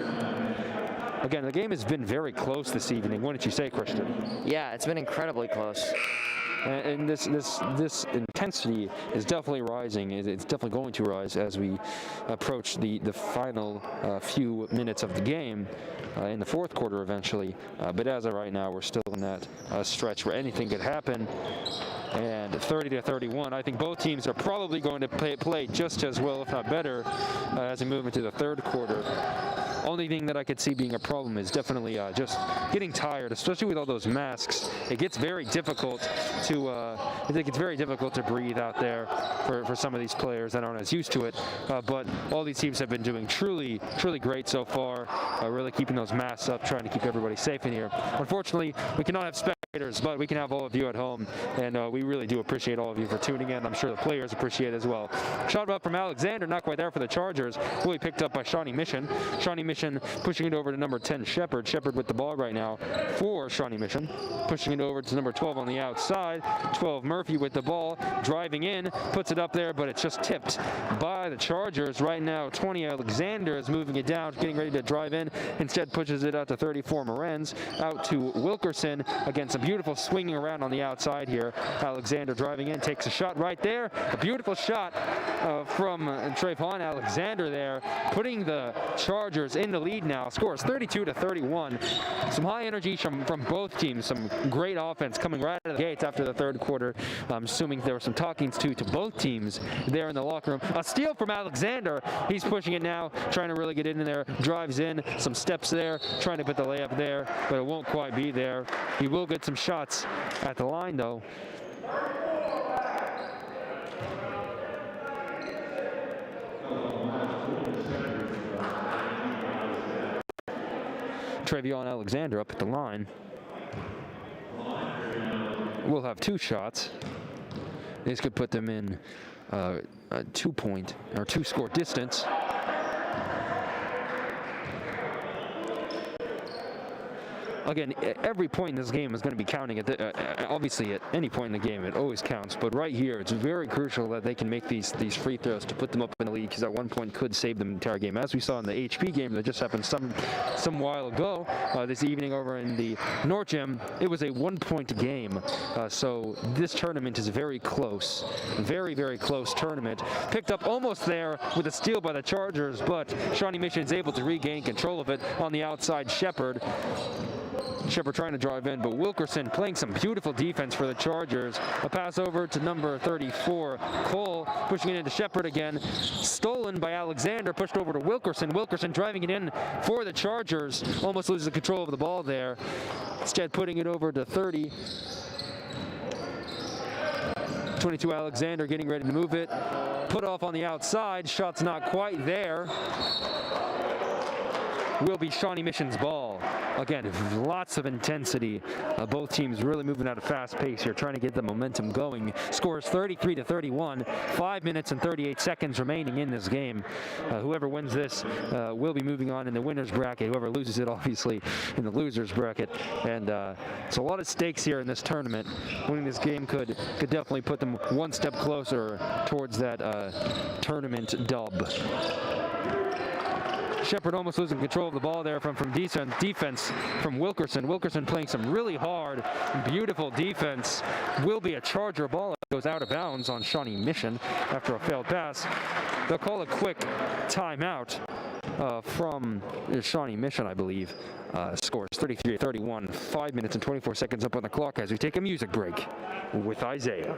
Again, the game has been very close this evening. What did you say, Christian? Yeah, it's been incredibly close. And this intensity is definitely rising. It's definitely going to rise as we approach the final few minutes of the game in the fourth quarter eventually. But as of right now, we're still in that stretch where anything could happen. And 30-31, I think both teams are probably going to play just as well, if not better, as we move into the third quarter. Only thing that I could see being a problem is definitely just getting tired, especially with all those masks. It gets very difficult to I think it's very difficult to breathe out there for some of these players that aren't as used to it. But all these teams have been doing truly great so far, really keeping those masks up, trying to keep everybody safe in here. Unfortunately, we cannot have spectators, but we can have all of you at home, and we really do appreciate all of you for tuning in. I'm sure the players appreciate it as well. Shot up from Alexander, not quite there for the Chargers. Really picked up by Shawnee Mission. Shawnee Mission pushing it over to number 10, Shepard. Shepard with the ball right now for Shawnee Mission. Pushing it over to number 12 on the outside. 12, Murphy with the ball, driving in, puts it up there, but it's just tipped by the Chargers. Right now, 20, Alexander is moving it down, getting ready to drive in. Instead, pushes it out to 34, Morenz. Out to Wilkerson. Again, some beautiful swinging around on the outside here. Alexander driving in, takes a shot right there. A beautiful shot from Trayvon Alexander there, putting the Chargers in the lead now. Scores 32-31. Some high energy from both teams. Some great offense coming right out of the gates after the third quarter. I'm assuming there were some talkings to both teams there in the locker room. A steal from Alexander. He's pushing it now, trying to really get in there. Drives in, some steps there, trying to put the layup there, but it won't quite be there. He will get some shots at the line though. Trayvon Alexander up at the line. We'll have two shots. This could put them in a 2-point or 2-score distance. Again, every point in this game is going to be counting. Obviously, at any point in the game, it always counts. But right here, it's very crucial that they can make these free throws to put them up in the lead, because at one point could save them the entire game. As we saw in the HP game that just happened some while ago, this evening over in the North Gym, it was a 1-point game. So this tournament is very close. Very close tournament. Picked up almost there with a steal by the Chargers, but Shawnee Mission is able to regain control of it on the outside. Shepard trying to drive in, but Wilkerson playing some beautiful defense for the Chargers. A pass over to number 34, Cole, pushing it into Shepard again. Stolen by Alexander, pushed over to Wilkerson. Wilkerson driving it in for the Chargers. Almost loses the control of the ball there. Instead, putting it over to 30. 22, Alexander getting ready to move it. Put off on the outside. Shot's not quite there. Will be Shawnee Mission's ball. Again, lots of intensity. Both teams really moving at a fast pace here, trying to get the momentum going. Scores 33-31. 5 minutes and 38 seconds remaining in this game. Whoever wins this will be moving on in the winner's bracket. Whoever loses it, obviously, in the loser's bracket. And it's a lot of stakes here in this tournament. Winning this game could definitely put them one step closer towards that tournament dub. Shepard almost losing control of the ball there from defense from Wilkerson. Wilkerson playing some really hard, beautiful defense. Will be a Charger ball. It goes out of bounds on Shawnee Mission after a failed pass. They'll call a quick timeout from Shawnee Mission, I believe. Scores 33-31. 5 minutes and 24 seconds up on the clock as we take a music break with Issiah.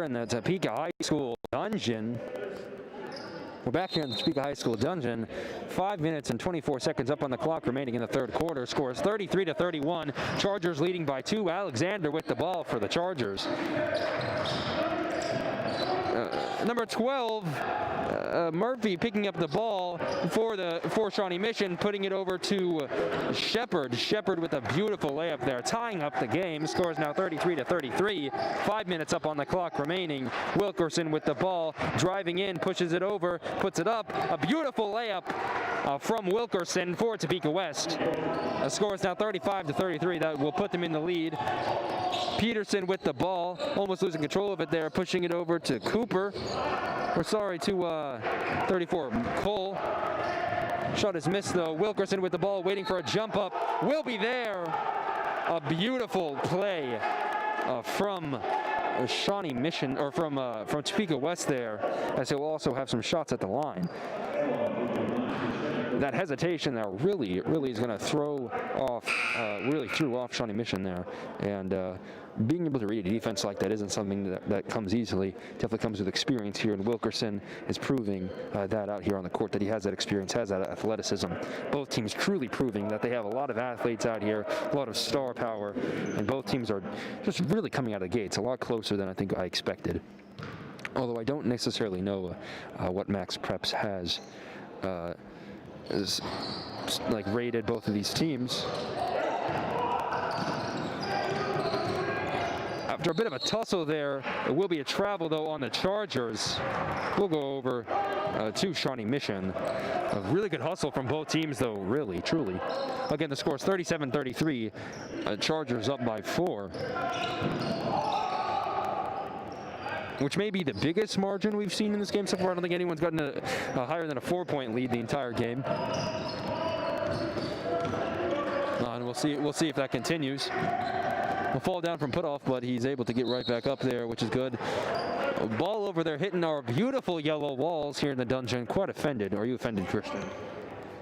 in the Topeka High School dungeon. We're back here in the Topeka High School dungeon. 5 minutes and 24 seconds up on the clock remaining in the third quarter. Scores 33-31. Chargers leading by 2. Alexander with the ball for the Chargers. Number 12, Murphy picking up the ball for Shawnee Mission, putting it over to Shepard. Shepard with a beautiful layup there, tying up the game. Scores now 33-33. 5 minutes up on the clock remaining. Wilkerson with the ball, driving in, pushes it over, puts it up. A beautiful layup from Wilkerson for Topeka West. The score is now 35-33. That will put them in the lead. Peterson with the ball, almost losing control of it there, pushing it over to Cooper. We're sorry, to 34, Cole. Shot is missed though. Wilkerson with the ball, waiting for a jump up. Will be there. A beautiful play from Shawnee Mission, or from Topeka West there, as he'll also have some shots at the line. That hesitation there really is going to throw off, really threw off Shawnee Mission there. And being able to read a defense like that isn't something that comes easily. Definitely comes with experience here, and Wilkerson is proving that out here on the court, that he has that experience, has that athleticism. Both teams truly proving that they have a lot of athletes out here, a lot of star power, and both teams are just really coming out of the gates a lot closer than I think I expected. Although I don't necessarily know what Max Preps has is like rated both of these teams. After a bit of a tussle there, it will be a travel though on the Chargers. We'll go over to Shawnee Mission. A really good hustle from both teams though, really, truly. Again, the score is 37-33. Chargers up by 4. Which may be the biggest margin we've seen in this game so far. I don't think anyone's gotten a higher than a 4-point lead the entire game. And we'll see if that continues. Will fall down from put-off, but he's able to get right back up there, which is good. Ball over there hitting our beautiful yellow walls here in the dungeon. Quite offended. Are you offended, Christian?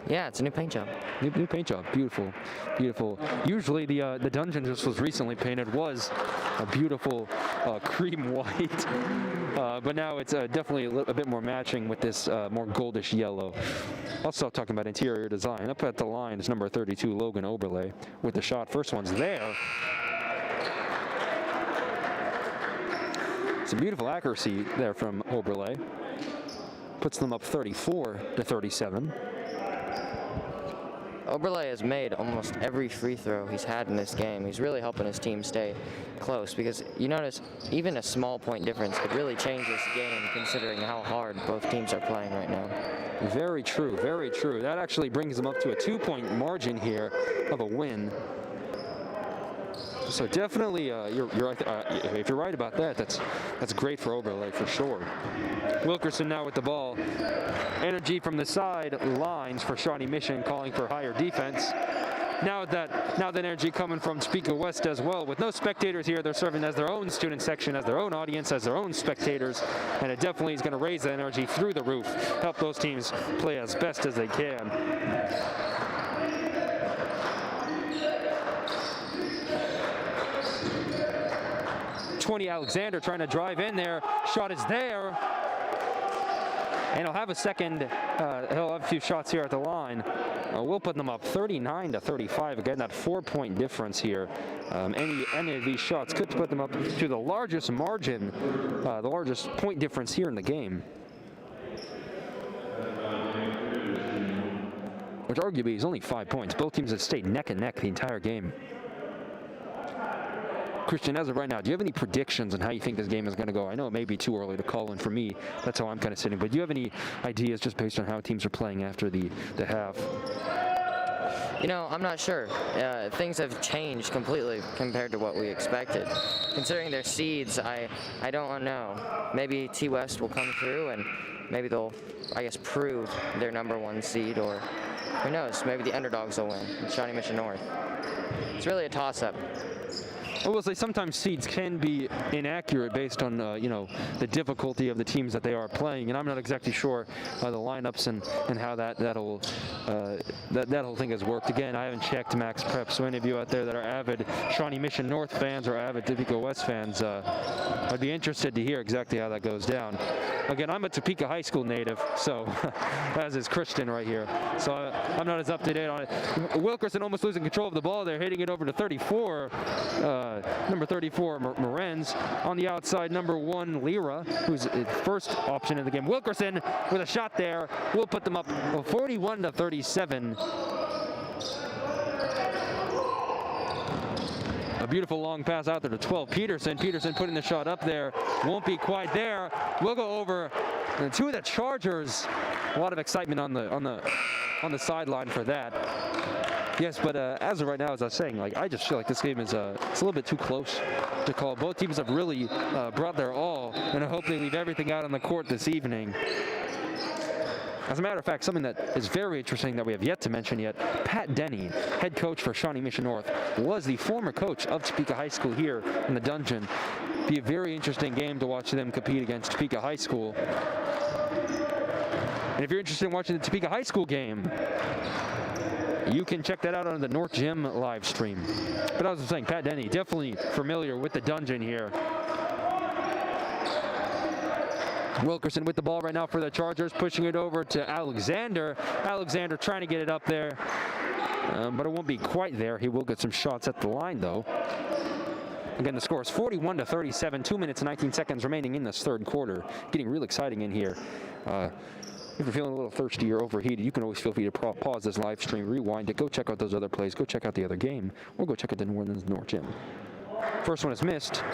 Yeah, it's a new paint job. New paint job. Beautiful, beautiful. Usually the dungeon just was recently painted, was a beautiful cream white, but now it's definitely a bit more matching with this more goldish yellow. I'll stop talking about interior design. Up at the line is number 32, Logan Oberle, with the shot. First one's there. Some beautiful accuracy there from Oberle. Puts them up 34-37. Oberle has made almost every free throw he's had in this game. He's really helping his team stay close, because you notice even a small point difference could really change this game, considering how hard both teams are playing right now. Very true, very true. That actually brings them up to a 2-point margin here of a win. So definitely, if you're right about that, that's great for Oberle for sure. Wilkerson now with the ball. Energy from the side lines for Shawnee Mission, calling for higher defense. Now that energy coming from Topeka West as well. With no spectators here, they're serving as their own student section, as their own audience, as their own spectators, and it definitely is going to raise the energy through the roof, help those teams play as best as they can. Alexander trying to drive in there. Shot is there. And he'll have a second. He'll have a few shots here at the line. We'll put them up 39-35. Again, that 4-point difference here. Any of these shots could put them up to the largest margin, the largest point difference here in the game. Which arguably is only 5 points. Both teams have stayed neck and neck the entire game. Christian, as of right now, do you have any predictions on how you think this game is going to go? I know it may be too early to call in for me. That's how I'm kind of sitting. But do you have any ideas just based on how teams are playing after the half? You know, I'm not sure. Things have changed completely compared to what we expected. Considering their seeds, I don't know. Maybe T West will come through and maybe they'll, I guess, prove their #1 seed, or who knows, maybe the underdogs will win, Shawnee Mission North. It's really a toss-up. I will say sometimes seeds can be inaccurate based on you know, the difficulty of the teams that they are playing, and I'm not exactly sure the lineups and how that whole thing has worked. Again, I haven't checked Max Prep, so any of you out there that are avid Shawnee Mission North fans or avid Topeka West fans, I'd be interested to hear exactly how that goes down. Again, I'm a Topeka High School native, so as is Christian right here, so I'm not as up to date on it. Wilkerson almost losing control of the ball there, hitting it over to 34. Number 34, Morenz. On the outside, number 1, Lira, who's his first option in the game. Wilkerson with a shot there will put them up 41-37. A beautiful long pass out there to 12, Peterson. Peterson putting the shot up there. Won't be quite there. We'll go over to the Chargers. A lot of excitement on the sideline for that. Yes, but as of right now, as I was saying, like, I just feel like this game is it's a little bit too close to call. Both teams have really brought their all, and I hope they leave everything out on the court this evening. As a matter of fact, something that is very interesting that we have yet to mention yet, Pat Denny, head coach for Shawnee Mission North, was the former coach of Topeka High School here in the Dungeon. Be a very interesting game to watch them compete against Topeka High School. And if you're interested in watching the Topeka High School game, you can check that out on the North Gym live stream. But as I was saying, Pat Denny, definitely familiar with the Dungeon here. Wilkerson with the ball right now for the Chargers, pushing it over to Alexander. Alexander trying to get it up there, but it won't be quite there. He will get some shots at the line, though. Again, the score is 41-37, 2 minutes and 19 seconds remaining in this third quarter. Getting real exciting in here. If you're feeling a little thirsty or overheated, you can always feel free to pause this live stream, rewind it, go check out those other plays, go check out the other game, or go check out the New Orleans North Gym. First one is missed.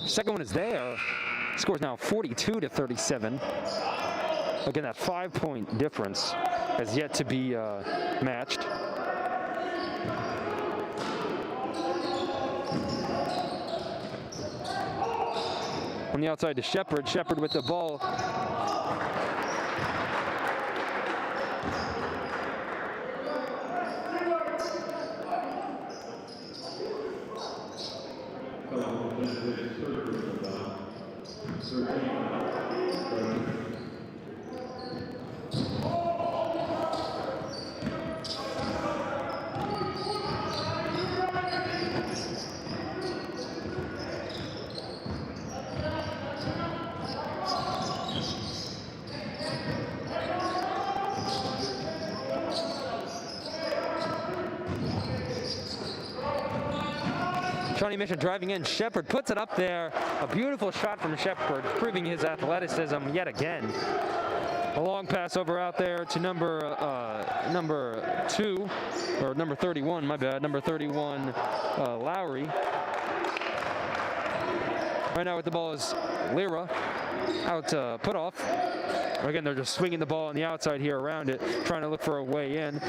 Second one is there. Score is now 42-37. Again, that 5-point difference has yet to be matched. On the outside to Shepard. Shepard with the ball. Shawnee Mission driving in. Shepard puts it up there. A beautiful shot from Shepard, proving his athleticism yet again. A long pass over out there to number 31, my bad, number 31, Lowry. Right now with the ball is Lira. Out put off. Again, they're just swinging the ball on the outside here around it, trying to look for a way in.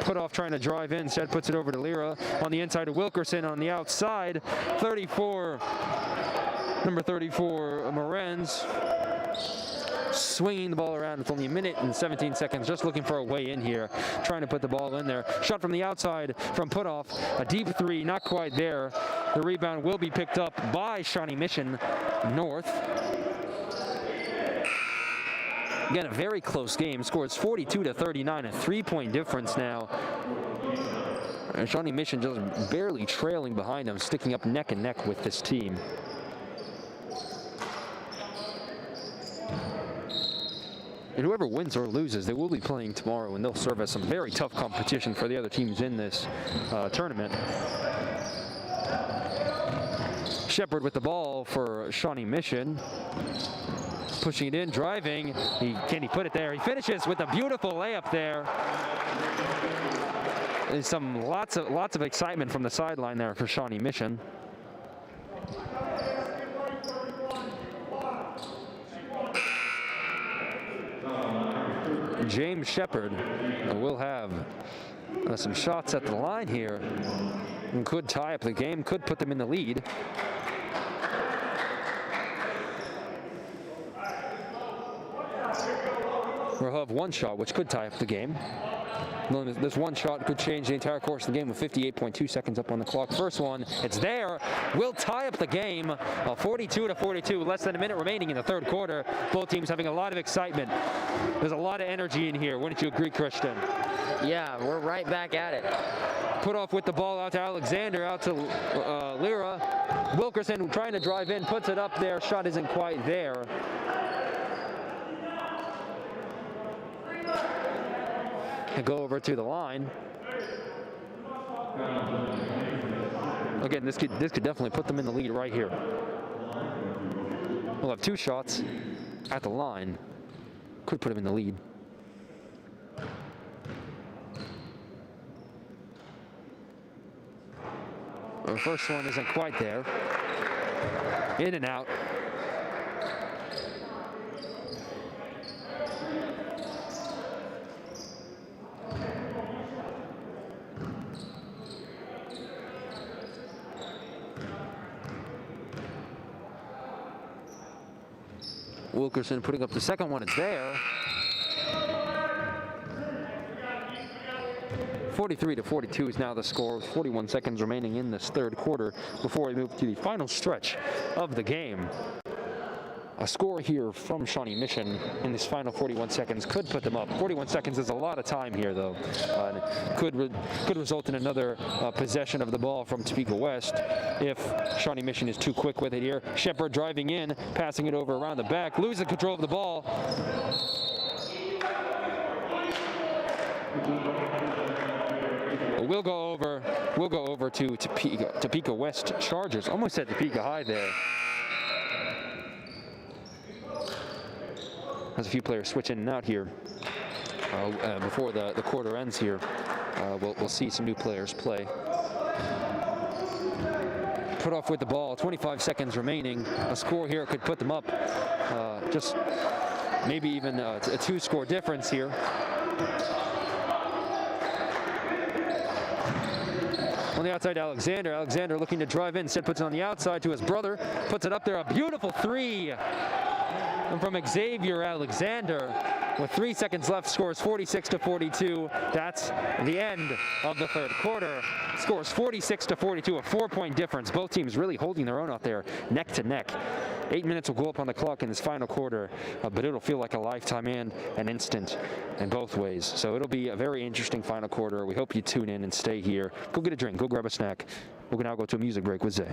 Put off trying to drive in. Instead puts it over to Lira. On the inside to Wilkerson on the outside. 34, number 34, Morenz. Swinging the ball around. It's only a minute and 17 seconds. Just looking for a way in here. Trying to put the ball in there. Shot from the outside from put off. A deep three, not quite there. The rebound will be picked up by Shawnee Mission North. Again, a very close game. Score is 42-39, a 3-point difference now. And Shawnee Mission just barely trailing behind them, sticking up neck and neck with this team. And whoever wins or loses, they will be playing tomorrow, and they'll serve as some very tough competition for the other teams in this tournament. Shepard with the ball for Shawnee Mission. Pushing it in, driving. Can he put it there? He finishes with a beautiful layup there. There's lots of excitement from the sideline there for Shawnee Mission. James Shepard will have some shots at the line here. and could tie up the game, could put them in the lead. We'll have one shot, which could tie up the game. This one shot could change the entire course of the game with 58.2 seconds up on the clock. First one, it's there. Will tie up the game. 42-42, less than a minute remaining in the third quarter. Both teams having a lot of excitement. There's a lot of energy in here. Wouldn't you agree, Christian? Yeah, we're right back at it. Put off with the ball out to Alexander, out to Lyra. Wilkerson trying to drive in, puts it up there. Shot isn't quite there. And go over to the line. Again, this could definitely put them in the lead right here. We'll have two shots at the line. Could put them in the lead. The first one isn't quite there. In and out. Wilkerson putting up the second one. It's there. 43-42 is now the score, with 41 seconds remaining in this third quarter before we move to the final stretch of the game. A score here from Shawnee Mission in this final 41 seconds could put them up. 41 seconds is a lot of time here, though. Could result in another possession of the ball from Topeka West if Shawnee Mission is too quick with it here. Shepard driving in, passing it over around the back, losing control of the ball. We'll go over to Topeka West Chargers. Almost said Topeka High there. There's a few players switching in and out here before the quarter ends here. We'll see some new players play. Put off with the ball, 25 seconds remaining. A score here could put them up. Just maybe even a two-score difference here. On the outside, Alexander. Alexander looking to drive in. Instead puts it on the outside to his brother. Puts it up there. A beautiful three. And from Xavier Alexander, with 3 seconds left, scores 46-42. That's the end of the third quarter. Scores 46-42, a 4-point difference. Both teams really holding their own out there, neck to neck. 8 minutes will go up on the clock in this final quarter, but it'll feel like a lifetime and an instant in both ways. So it'll be a very interesting final quarter. We hope you tune in and stay here. Go get a drink, go grab a snack. We'll now go to a music break with Zay.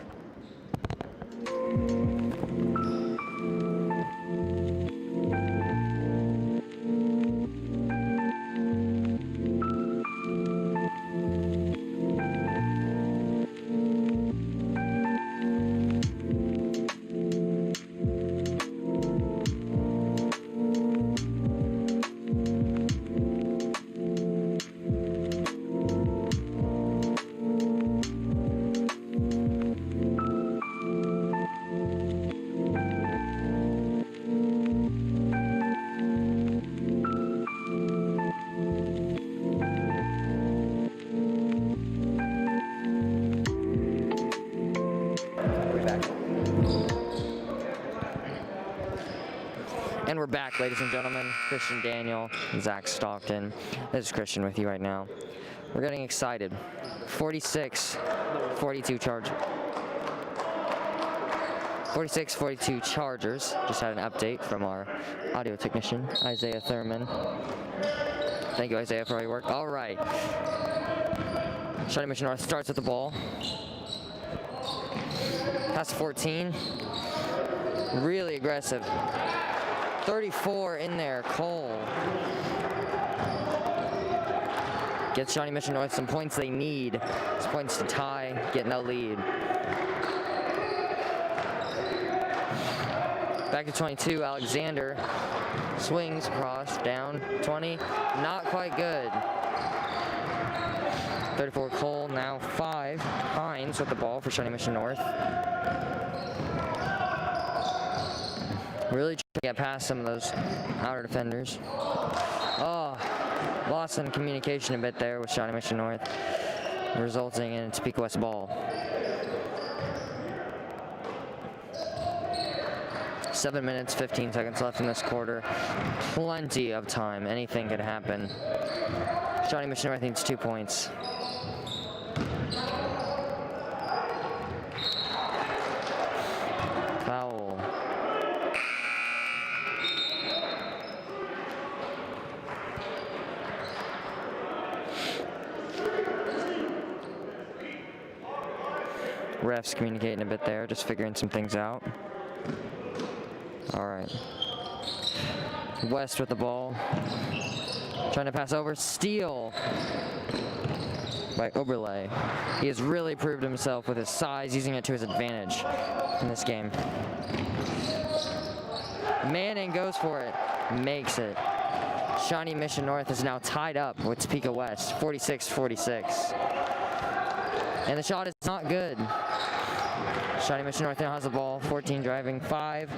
And we're back, ladies and gentlemen. Christian Daniel, Zach Stockton. This is Christian with you right now. We're getting excited. 46-42 Chargers. 46-42 Chargers. Just had an update from our audio technician, Issiah Thurman. Thank you, Issiah, for all your work. All right. Shawnee Mission North starts with the ball. Pass 14. Really aggressive. 34 in there, Cole. Gets Shawnee Mission North some points they need. Some points to tie, get in the lead. Back to 22, Alexander. Swings across, down, 20. Not quite good. 34, Cole, now 5. Hines with the ball for Shawnee Mission North. Really trying to get past some of those outer defenders. Oh, lost some communication a bit there with Shawnee Mission North. resulting in Topeka West ball. 7 minutes, 15 seconds left in this quarter. Plenty of time. Anything could happen. Shawnee Mission North needs 2 points. Foul. Refs communicating a bit there, just figuring some things out. All right. West with the ball. Trying to pass over. Steal by Oberle. He has really proved himself with his size, using it to his advantage in this game. Manning goes for it. Makes it. Shawnee Mission North is now tied up with Topeka West, 46-46. And the shot is not good. Shawnee Mission North now has the ball, 14 driving, 5.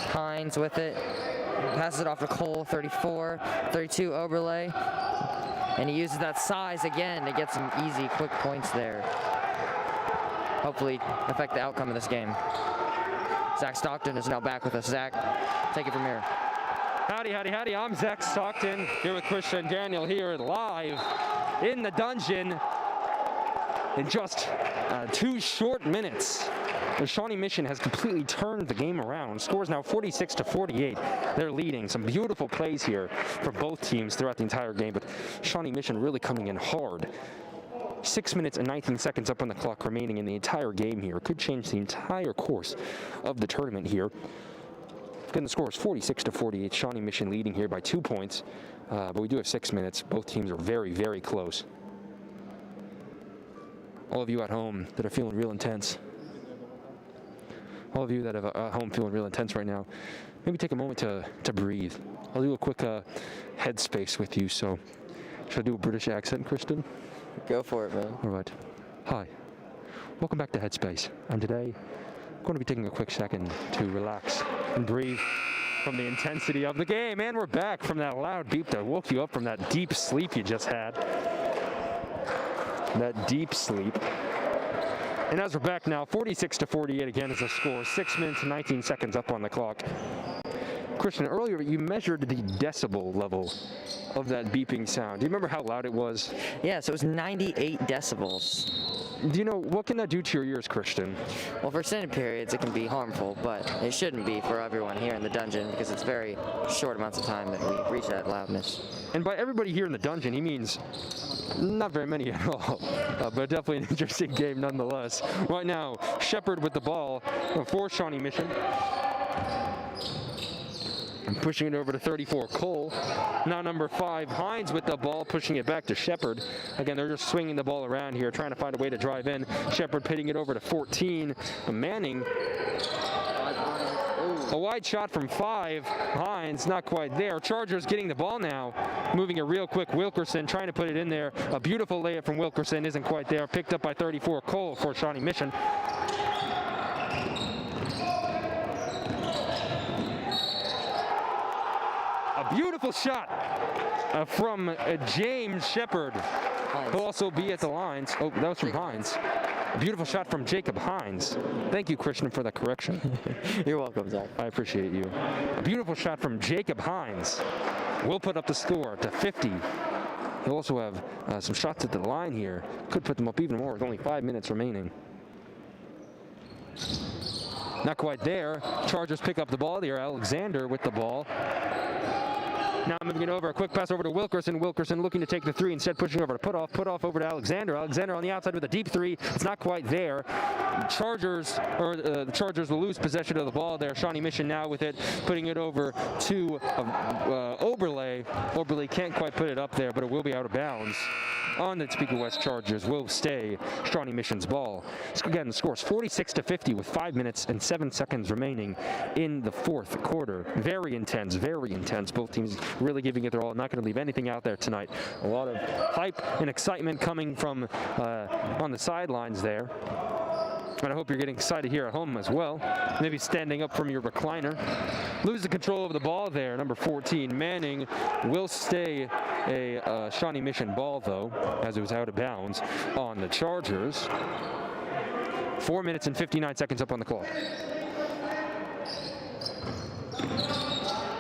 Hines with it, passes it off to Cole, 34, 32 Oberle, and he uses that size again to get some easy, quick points there. Hopefully affect the outcome of this game. Zach Stockton is now back with us. Zach, take it from here. Howdy, howdy, howdy. I'm Zach Stockton here with Christian Daniel here live in the dungeon in just 2 short minutes. The Shawnee Mission has completely turned the game around. Score is now 46-48. They're leading. Some beautiful plays here for both teams throughout the entire game, but Shawnee Mission really coming in hard. 6 minutes and 19 seconds up on the clock remaining in the entire game here. Could change the entire course of the tournament here. Again, the score is 46-48. Shawnee Mission leading here by 2 points, but we do have 6 minutes. Both teams are very, very close. All of you at home that are feeling real intense, all of you that are at home feeling real intense right now, maybe take a moment to breathe. I'll do a quick headspace with you. So, should I do a British accent, Kristen? Go for it, man. All right. Hi. Welcome back to Headspace. And today, I'm going to be taking a quick second to relax and breathe from the intensity of the game. And we're back from that loud beep that woke you up from that deep sleep you just had. That deep sleep. And as we're back now, 46-48 again is the score. 6 minutes and 19 seconds up on the clock. Christian, earlier you measured the decibel level of that beeping sound. Do you remember how loud it was? Yeah, so it was 98 decibels. Do you know, what can that do to your ears, Christian? Well, for extended periods, it can be harmful, but it shouldn't be for everyone here in the dungeon because it's very short amounts of time that we reach that loudness. And by everybody here in the dungeon, he means not very many at all, but definitely an interesting game nonetheless. Right now, Shepard with the ball for Shawnee Mission. And pushing it over to 34, Cole. Now number 5, Hines with the ball, pushing it back to Shepard. Again, they're just swinging the ball around here, trying to find a way to drive in. Shepard pitting it over to 14. Manning. A wide shot from 5. Hines not quite there. Chargers getting the ball now. Moving it real quick. Wilkerson trying to put it in there. A beautiful layup from Wilkerson isn't quite there. Picked up by 34, Cole for Shawnee Mission. A beautiful shot from James Shepard, who'll also be at the lines. Oh, that was from Hines. A beautiful shot from Jacob Hines. Thank you, Christian, for that correction. You're welcome, Zach. I appreciate you. A beautiful shot from Jacob Hines. We'll put up the score to 50. He'll also have some shots at the line here. Could put them up even more with only 5 minutes remaining. Not quite there. Chargers pick up the ball there. Alexander with the ball. Now moving it over, a quick pass over to Wilkerson. Wilkerson looking to take the 3, instead pushing over to Putoff over to Alexander. Alexander on the outside with a deep 3. It's not quite there. The Chargers will lose possession of the ball there. Shawnee Mission now with it, putting it over to Oberle. Oberle can't quite put it up there, but it will be out of bounds. On the Topeka West Chargers will stay Shawnee Mission's ball. So again, the score is 46-50 with 5 minutes and 7 seconds remaining in the 4th quarter. Very intense, very intense. Both teams really giving it their all. Not going to leave anything out there tonight. A lot of hype and excitement coming from on the sidelines there. And I hope you're getting excited here at home as well. Maybe standing up from your recliner. Lose the control of the ball there. Number 14, Manning, will stay a Shawnee Mission ball, though, as it was out of bounds on the Chargers. 4 minutes and 59 seconds up on the clock.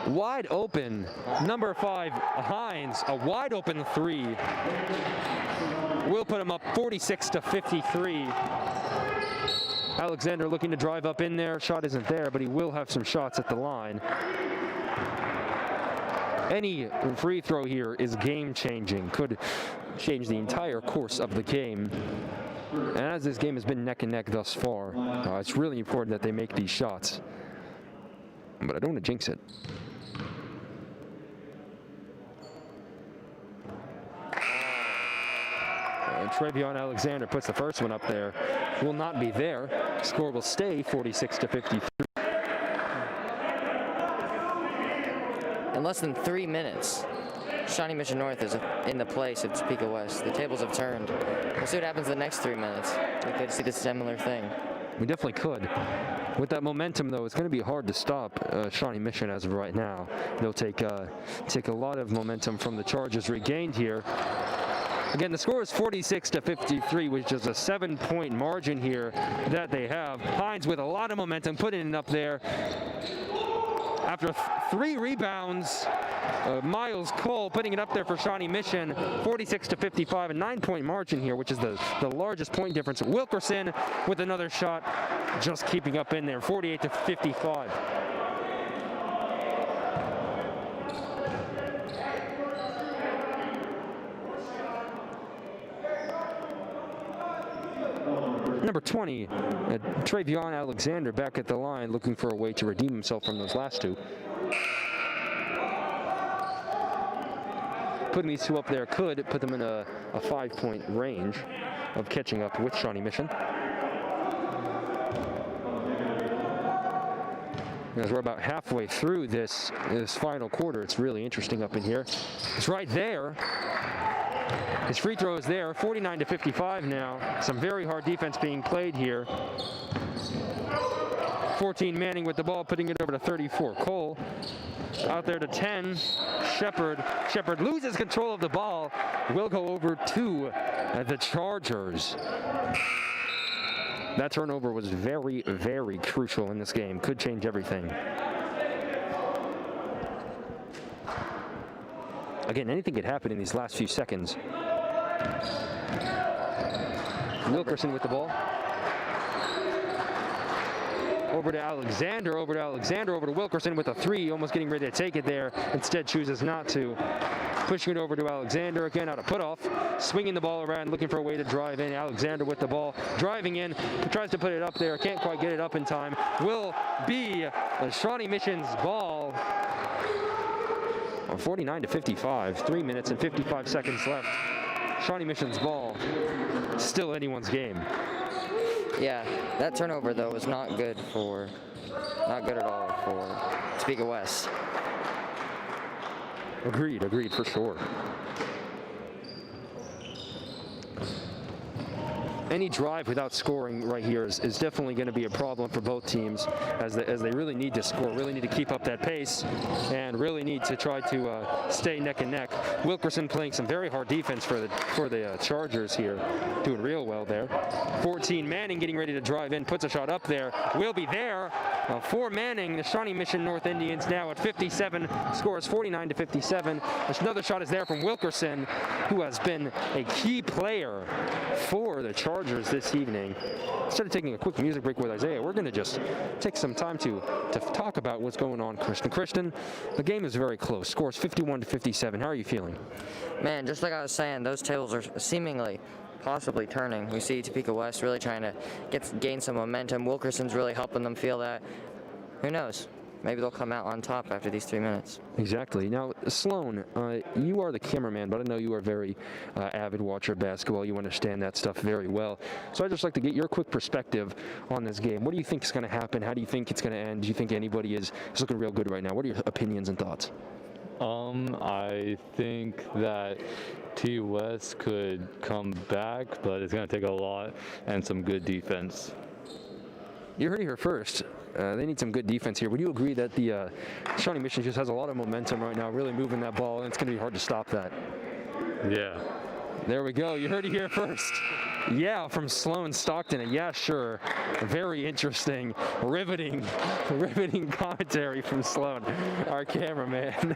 Wide open, number 5, Hines, a wide open 3. Will put him up 46-53. Alexander looking to drive up in there. Shot isn't there, but he will have some shots at the line. Any free throw here is game-changing. Could change the entire course of the game. And as this game has been neck and neck thus far, it's really important that they make these shots. But I don't want to jinx it. Trevion Alexander puts the first one up there. Will not be there. Score will stay 46-53. In less than 3 minutes, Shawnee Mission North is in the place of Topeka West. The tables have turned. We'll see what happens in the next 3 minutes. We could see the similar thing. We definitely could. With that momentum, though, it's going to be hard to stop Shawnee Mission as of right now. They'll take a lot of momentum from the Chargers regained here. Again, the score is 46-53, which is a 7-point margin here that they have. Hines with a lot of momentum, putting it up there. After 3 rebounds, Miles Cole putting it up there for Shawnee Mission, 46-55, a 9-point margin here, which is the largest point difference. Wilkerson with another shot, just keeping up in there, 48-55. Number 20, Trevion Alexander back at the line, looking for a way to redeem himself from those last 2. Putting these 2 up there could put them in a 5-point range of catching up with Shawnee Mission. As we're about halfway through this final quarter, it's really interesting up in here. It's right there. His free throw is there, 49-55 now. Some very hard defense being played here. 14 Manning with the ball, putting it over to 34. Cole out there to 10. Shepard loses control of the ball. Will go over to the Chargers. That turnover was very, very crucial in this game. Could change everything. Again, anything could happen in these last few seconds. Wilkerson with the ball. Over to Alexander, over to Wilkerson with a 3, almost getting ready to take it there. Instead chooses not to. Pushing it over to Alexander again out of put-off. Swinging the ball around, looking for a way to drive in. Alexander with the ball, driving in, tries to put it up there, can't quite get it up in time. Will be the Shawnee Mission's ball. 49-55, 3 minutes and 55 seconds left. Shawnee Mission's ball, still anyone's game. Yeah, that turnover though was not good at all for Topeka West. Agreed for sure. Any drive without scoring right here is definitely going to be a problem for both teams, as they really need to score, really need to keep up that pace, and really need to try to stay neck and neck. Wilkerson playing some very hard defense for the Chargers here, doing real well there. 14 Manning getting ready to drive in, puts a shot up there, will be there. For Manning, the Shawnee Mission North Indians now at 57, scores 49-57. Another shot is there from Wilkerson, who has been a key player for the Chargers this evening. Instead of taking a quick music break with Issiah, we're going to just take some time to talk about what's going on, Christian. Christian, the game is very close. Scores 51-57. How are you feeling? Man, just like I was saying, those tables are seemingly possibly turning. We see Topeka West really trying to gain some momentum. Wilkerson's really helping them feel that. Who knows? Maybe they'll come out on top after these 3 minutes. Exactly. Now, Sloan, you are the cameraman, but I know you are a very avid watcher of basketball. You understand that stuff very well. So I'd just like to get your quick perspective on this game. What do you think is going to happen? How do you think it's going to end? Do you think anybody is looking real good right now? What are your opinions and thoughts? I think that T West could come back, but it's going to take a lot and some good defense. You heard it here first. They need some good defense here. Would you agree that the Shawnee Mission just has a lot of momentum right now, really moving that ball, and it's going to be hard to stop that? Yeah. There we go. You heard it here first. Yeah, from Sloan, Stockton. Yeah, sure. Very interesting, riveting commentary from Sloan, our cameraman.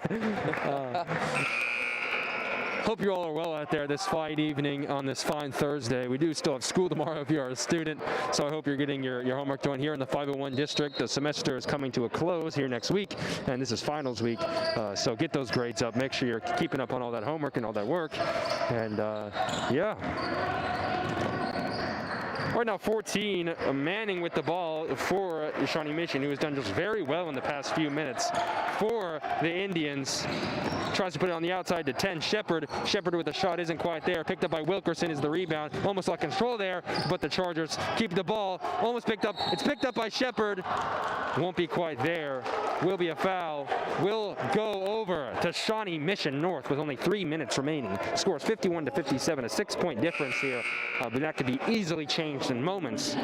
Hope you all are well out there this fine evening on this fine Thursday. We do still have school tomorrow if you are a student, so I hope you're getting your homework done here in the 501 district. The semester is coming to a close here next week, and this is finals week, so get those grades up. Make sure you're keeping up on all that homework and all that work, and yeah. Right now, 14, Manning with the ball for Shawnee Mission, who has done just very well in the past few minutes for the Indians. Tries to put it on the outside to 10, Shepard. Shepard with a shot isn't quite there. Picked up by Wilkerson is the rebound. Almost lost control there, but the Chargers keep the ball. Almost picked up. It's picked up by Shepard. Won't be quite there. Will be a foul. Will go over to Shawnee Mission North with only 3 minutes remaining. Scores 51-57, a 6-point difference here, but that could be easily changed in moments.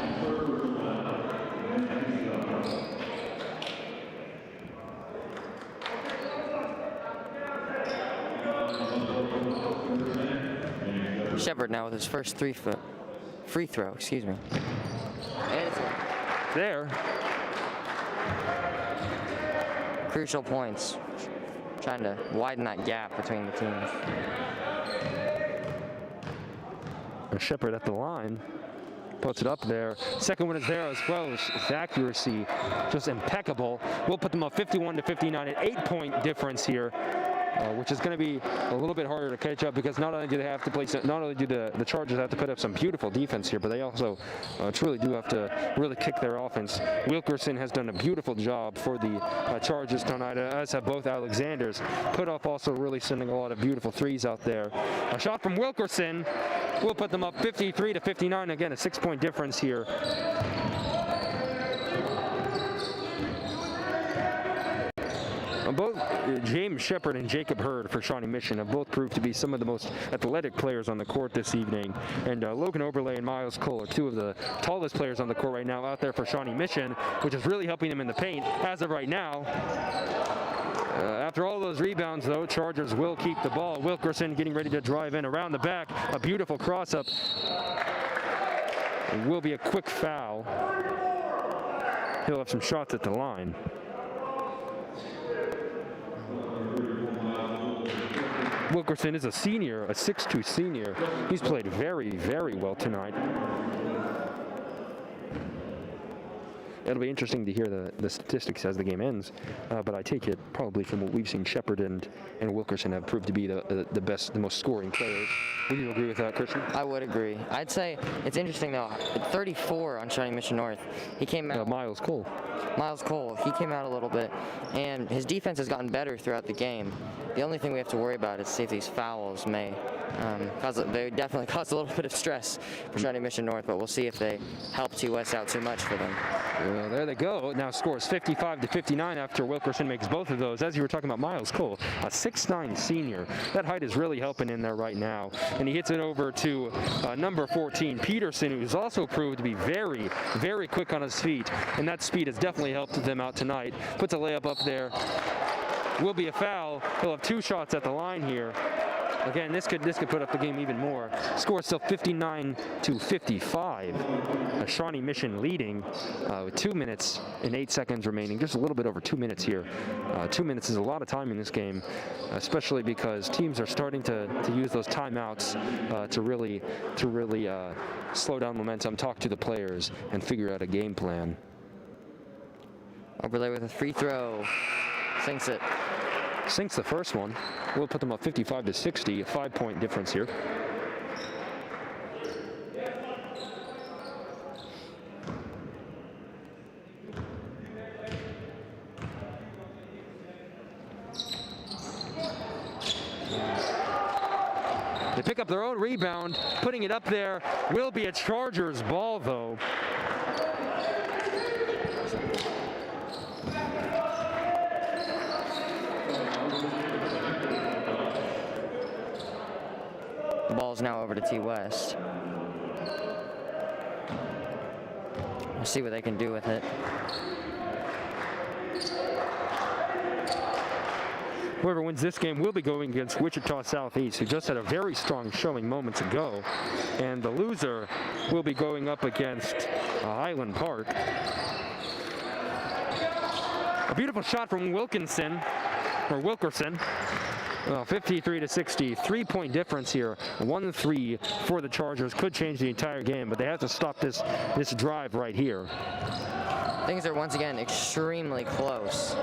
Shepard now with his first free throw, excuse me. And it's There. crucial points. Trying to widen that gap between the teams. Shepard at the line. Puts it up there. Second one is there as well. His accuracy just impeccable. We'll put them up 51-59, an 8-point difference here. Which is going to be a little bit harder to catch up because not only do they have to play, not only do the Chargers have to put up some beautiful defense here, but they also truly do have to really kick their offense. Wilkerson has done a beautiful job for the Chargers tonight, as have both Alexanders. Put off also really sending a lot of beautiful threes out there. A shot from Wilkerson will put them up 53-59. Again, a 6-point difference here. Both James Shepard and Jacob Hurd for Shawnee Mission have both proved to be some of the most athletic players on the court this evening. And Logan Oberle and Miles Cole are two of the tallest players on the court right now out there for Shawnee Mission, which is really helping them in the paint as of right now. After all those rebounds, though, Chargers will keep the ball. Wilkerson getting ready to drive in around the back. A beautiful cross-up. It will be a quick foul. He'll have some shots at the line. Wilkerson is a senior, a 6'2" senior. He's played very, very well tonight. It'll be interesting to hear the statistics as the game ends, but I take it probably from what we've seen, Shepard and Wilkerson have proved to be the best, the most scoring players. Would you agree with that, Christian? I would agree. I'd say it's interesting though. 34 on Shawnee Mission North. He came out. Miles Cole. Miles Cole. He came out a little bit, and his defense has gotten better throughout the game. The only thing we have to worry about is see if these fouls may they definitely cause a little bit of stress for Shawnee Mission North, but we'll see if they help TWS out too much for them. Well, there they go. Now scores 55-59 after Wilkerson makes both of those. As you were talking about Miles Cole, a 6'9" senior. That height is really helping in there right now. And he hits it over to number 14, Peterson, who's also proved to be very, very quick on his feet. And that speed has definitely helped them out tonight. Puts a layup up there. Will be a foul. He'll have 2 shots at the line here. Again, this could put up the game even more. Score still 59-55. Shawnee Mission leading with 2 minutes and 8 seconds remaining. Just a little bit over 2 minutes here. 2 minutes is a lot of time in this game, especially because teams are starting to use those timeouts to really slow down momentum, talk to the players, and figure out a game plan. Oberle with a free throw. Sinks it. Sinks the first one. We'll put them up 55-60, a 5-point difference here. They pick up their own rebound, putting it up there. Will be a Chargers ball, though. The ball is now over to T West. We'll see what they can do with it. Whoever wins this game will be going against Wichita Southeast, who just had a very strong showing moments ago. And the loser will be going up against Highland Park. A beautiful shot from Wilkerson. 53-60, 3-point difference here. 1-3 for the Chargers. Could change the entire game, but they have to stop this drive right here. Things are once again extremely close.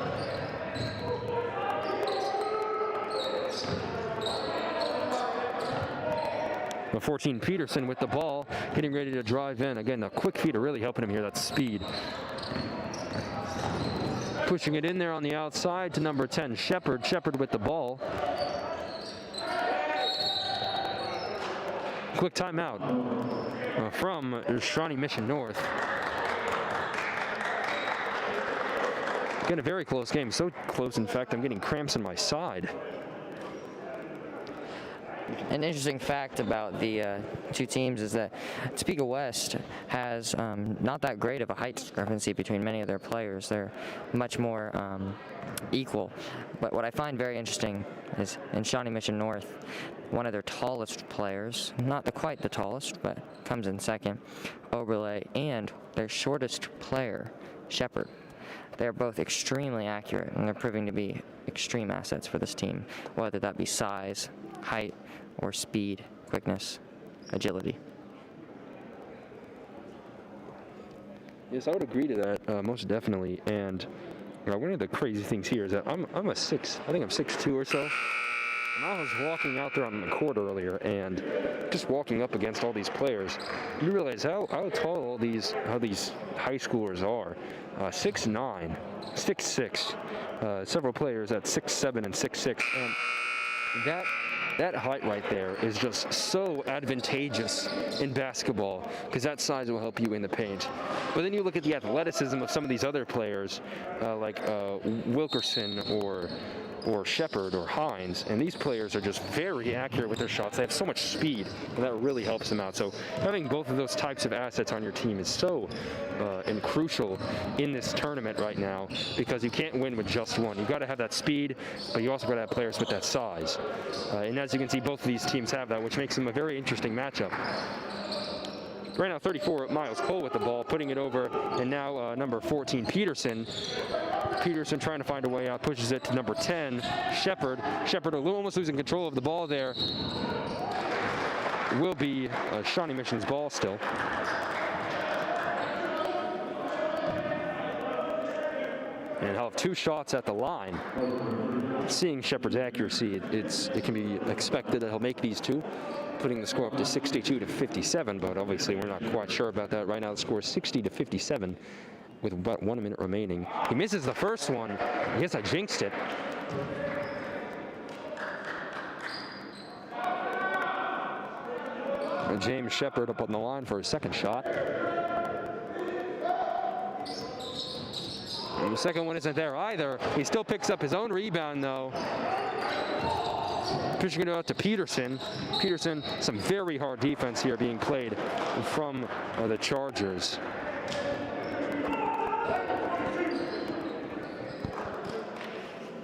The 14 Peterson with the ball, getting ready to drive in. Again, the quick feet are really helping him here, that speed. Pushing it in there on the outside to number 10, Shepard. Shepard with the ball. Quick timeout from Shawnee Mission North. Again, a very close game. So close, in fact, I'm getting cramps in my side. An interesting fact about the two teams is that Topeka West has not that great of a height discrepancy between many of their players. They're much more equal. But what I find very interesting is in Shawnee Mission North, one of their tallest players, not quite the tallest, but comes in second, Oberle, and their shortest player, Shepard. They're both extremely accurate, and they're proving to be extreme assets for this team, whether that be size, height, or speed, quickness, agility. Yes, I would agree to that, most definitely. And one of the crazy things here is that I'm a 6'2" or so. And I was walking out there on the court earlier, and just walking up against all these players, you realize how tall all these high schoolers are. 6'9", 6'6", several players at 6'7" and 6'6", and that height right there is just so advantageous in basketball, because that size will help you in the paint. But then you look at the athleticism of some of these other players, like Wilkerson or Shepard or Hines, and these players are just very accurate with their shots. They have so much speed, and that really helps them out. So having both of those types of assets on your team is so and crucial in this tournament right now, because you can't win with just one. You've got to have that speed, but you also got to have players with that size. And as you can see, both of these teams have that, which makes them a very interesting matchup. Right now, 34, Miles Cole with the ball, putting it over, and now number 14, Peterson. Peterson trying to find a way out, pushes it to number 10, Shepard. Shepard almost losing control of the ball there. Will be Shawnee Mission's ball still. And he'll have two shots at the line. Seeing Shepard's accuracy, it can be expected that he'll make these two, putting the score up to 62-57, but obviously we're not quite sure about that. Right now the score is 60-57 with about 1 minute remaining. He misses the first one. I guess I jinxed it. And James Shepard up on the line for his second shot. And the second one isn't there either. He still picks up his own rebound though. Pushing it out to Peterson. Peterson, some very hard defense here being played from the Chargers.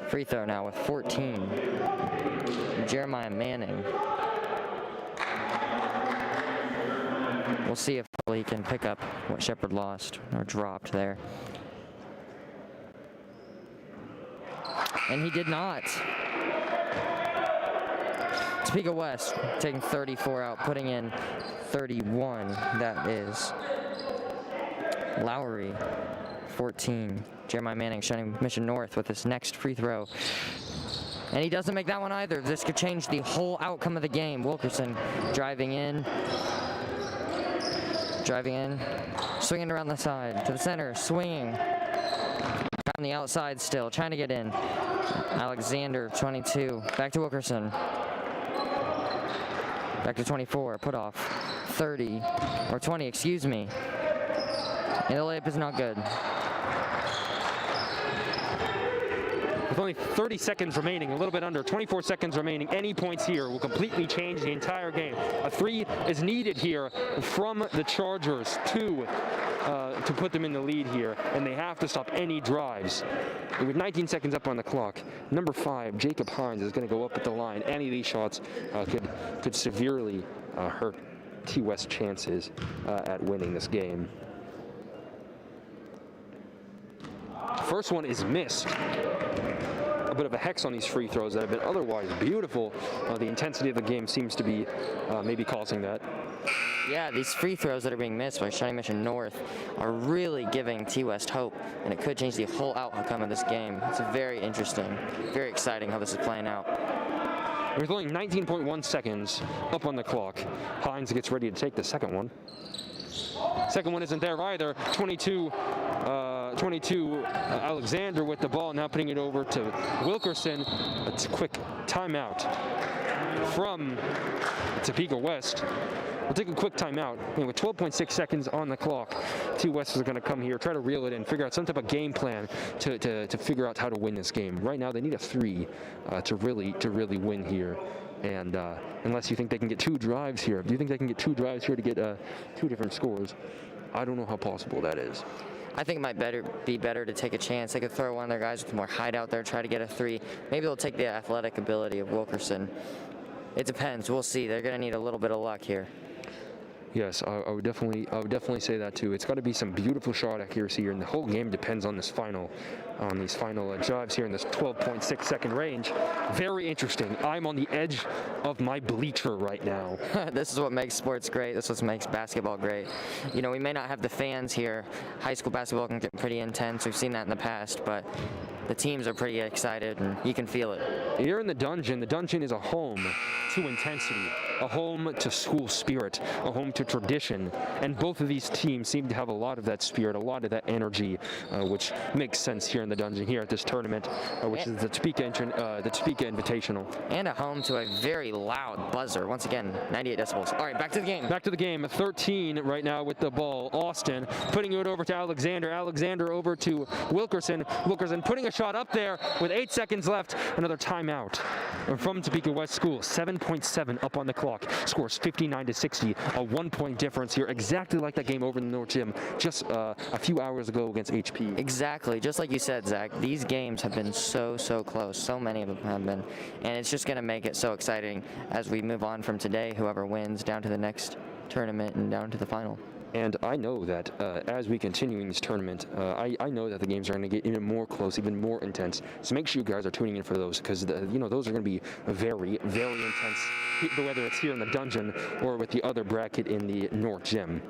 Free throw now with 14. Jeremiah Manning. We'll see if he can pick up what Shepard lost or dropped there. And he did not. Topeka West taking 34 out, putting in 31. That is Lowry, 14. Jeremiah Manning, Shawnee Mission North with his next free throw. And he doesn't make that one either. This could change the whole outcome of the game. Wilkerson driving in, swinging around the side, to the center, swinging. On the outside still, trying to get in. Alexander, 22, back to Wilkerson. Back to 24, put off. 30, or 20, excuse me. And the layup is not good. with only 30 seconds remaining, a little bit under, 24 seconds remaining. Any points here will completely change the entire game. A 3 is needed here from the Chargers to put them in the lead here, and they have to stop any drives. With 19 seconds up on the clock, number 5, Jacob Hines, is going to go up at the line. Any of these shots could severely hurt T-West chances at winning this game. First one is missed. A bit of a hex on these free throws that have been otherwise beautiful. The intensity of the game seems to be maybe causing that. Yeah, these free throws that are being missed by Shawnee Mission North are really giving T-West hope, and it could change the whole outcome of this game. It's very interesting, very exciting how this is playing out. There's only 19.1 seconds up on the clock. Hines gets ready to take the second one. Second one isn't there either. 22 Alexander with the ball, now putting it over to Wilkerson. It's a quick timeout from Topeka West. We'll take a quick timeout. With 12.6 seconds on the clock, T-West is going to come here, try to reel it in, figure out some type of game plan to figure out how to win this game. Right now, they need a 3 to really win here. And unless you think they can get 2 drives here, if you think they can get 2 drives here to get 2 different scores, I don't know how possible that is. I think it might be better to take a chance. They could throw one of their guys with more height out there, try to get a 3. Maybe they'll take the athletic ability of Wilkerson. It depends. We'll see. They're going to need a little bit of luck here. Yes, I would definitely say that too. It's got to be some beautiful shot accuracy here, and the whole game depends on these final drives here in this 12.6 second range. Very interesting. I'm on the edge of my bleacher right now. This is what makes sports great. This is what makes basketball great. You know, we may not have the fans here. High school basketball can get pretty intense. We've seen that in the past, but the teams are pretty excited, and you can feel it. Here in the dungeon is a home to intensity, a home to school spirit, a home to tradition, and both of these teams seem to have a lot of that spirit, a lot of that energy, which makes sense here in the dungeon, here at this tournament, which is the Topeka Invitational. And a home to a very loud buzzer. Once again, 98 decibels. All right, back to the game. Back to the game. 13 right now with the ball. Austin putting it over to Alexander. Alexander over to Wilkerson. Wilkerson putting a shot up there with 8 seconds left. Another timeout from Topeka West School. 7.7 up on the clock. Scores 59-60. A 1-point difference here, exactly like that game over in the North Gym just a few hours ago against HP. Exactly, just like you said, Zach. These games have been so close. So many of them have been, and it's just going to make it so exciting as we move on from today. Whoever wins down to the next tournament and down to the final. And I know that as we continue in this tournament, I know that the games are going to get even more close, even more intense. So make sure you guys are tuning in for those, because those are going to be very intense, whether it's here in the dungeon or with the other bracket in the North Gym.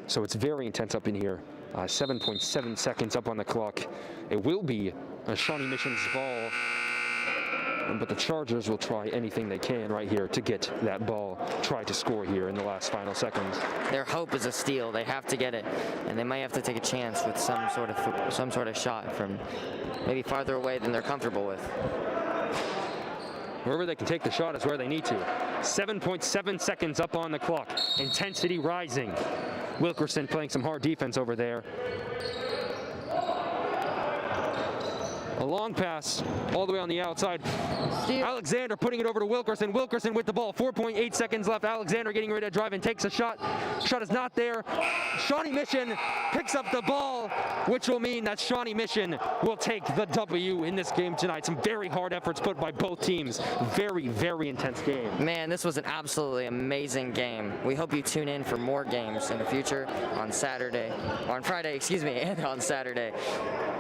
So it's very intense up in here. 7.7 seconds up on the clock. It will be a Shawnee Mission's ball, but the Chargers will try anything they can right here to get that ball, try to score here in the last final seconds. Their hope is a steal. They have to get it, and they might have to take a chance with some sort of shot from maybe farther away than they're comfortable with. Wherever they can take the shot is where they need to. 7.7 seconds up on the clock. Intensity rising. Wilkerson playing some hard defense over there. A long pass all the way on the outside. Alexander putting it over to Wilkerson. Wilkerson with the ball. 4.8 seconds left. Alexander getting ready to drive and takes a shot. Shot is not there. Shawnee Mission picks up the ball, which will mean that Shawnee Mission will take the W in this game tonight. Some very hard efforts put by both teams. Very intense game. Man, this was an absolutely amazing game. We hope you tune in for more games in the future on Saturday, or on Friday, excuse me, and on Saturday.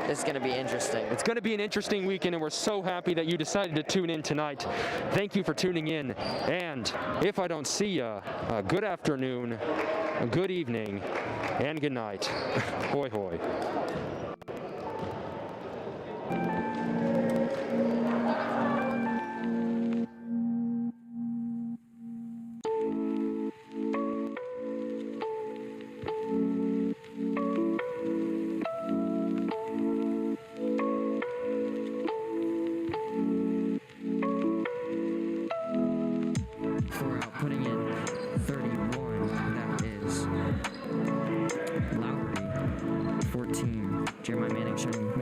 It's going to be interesting. It's going to be an interesting weekend, and we're so happy that you decided to tune in tonight. Thank you for tuning in, and if I don't see you, good afternoon, good evening, and good night. Hoi hoi. Putting in 31, that is Lowry, 14.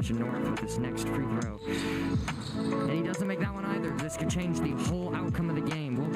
Sebastian North with his next free throw. And he doesn't make that one either. This could change the whole outcome of the game.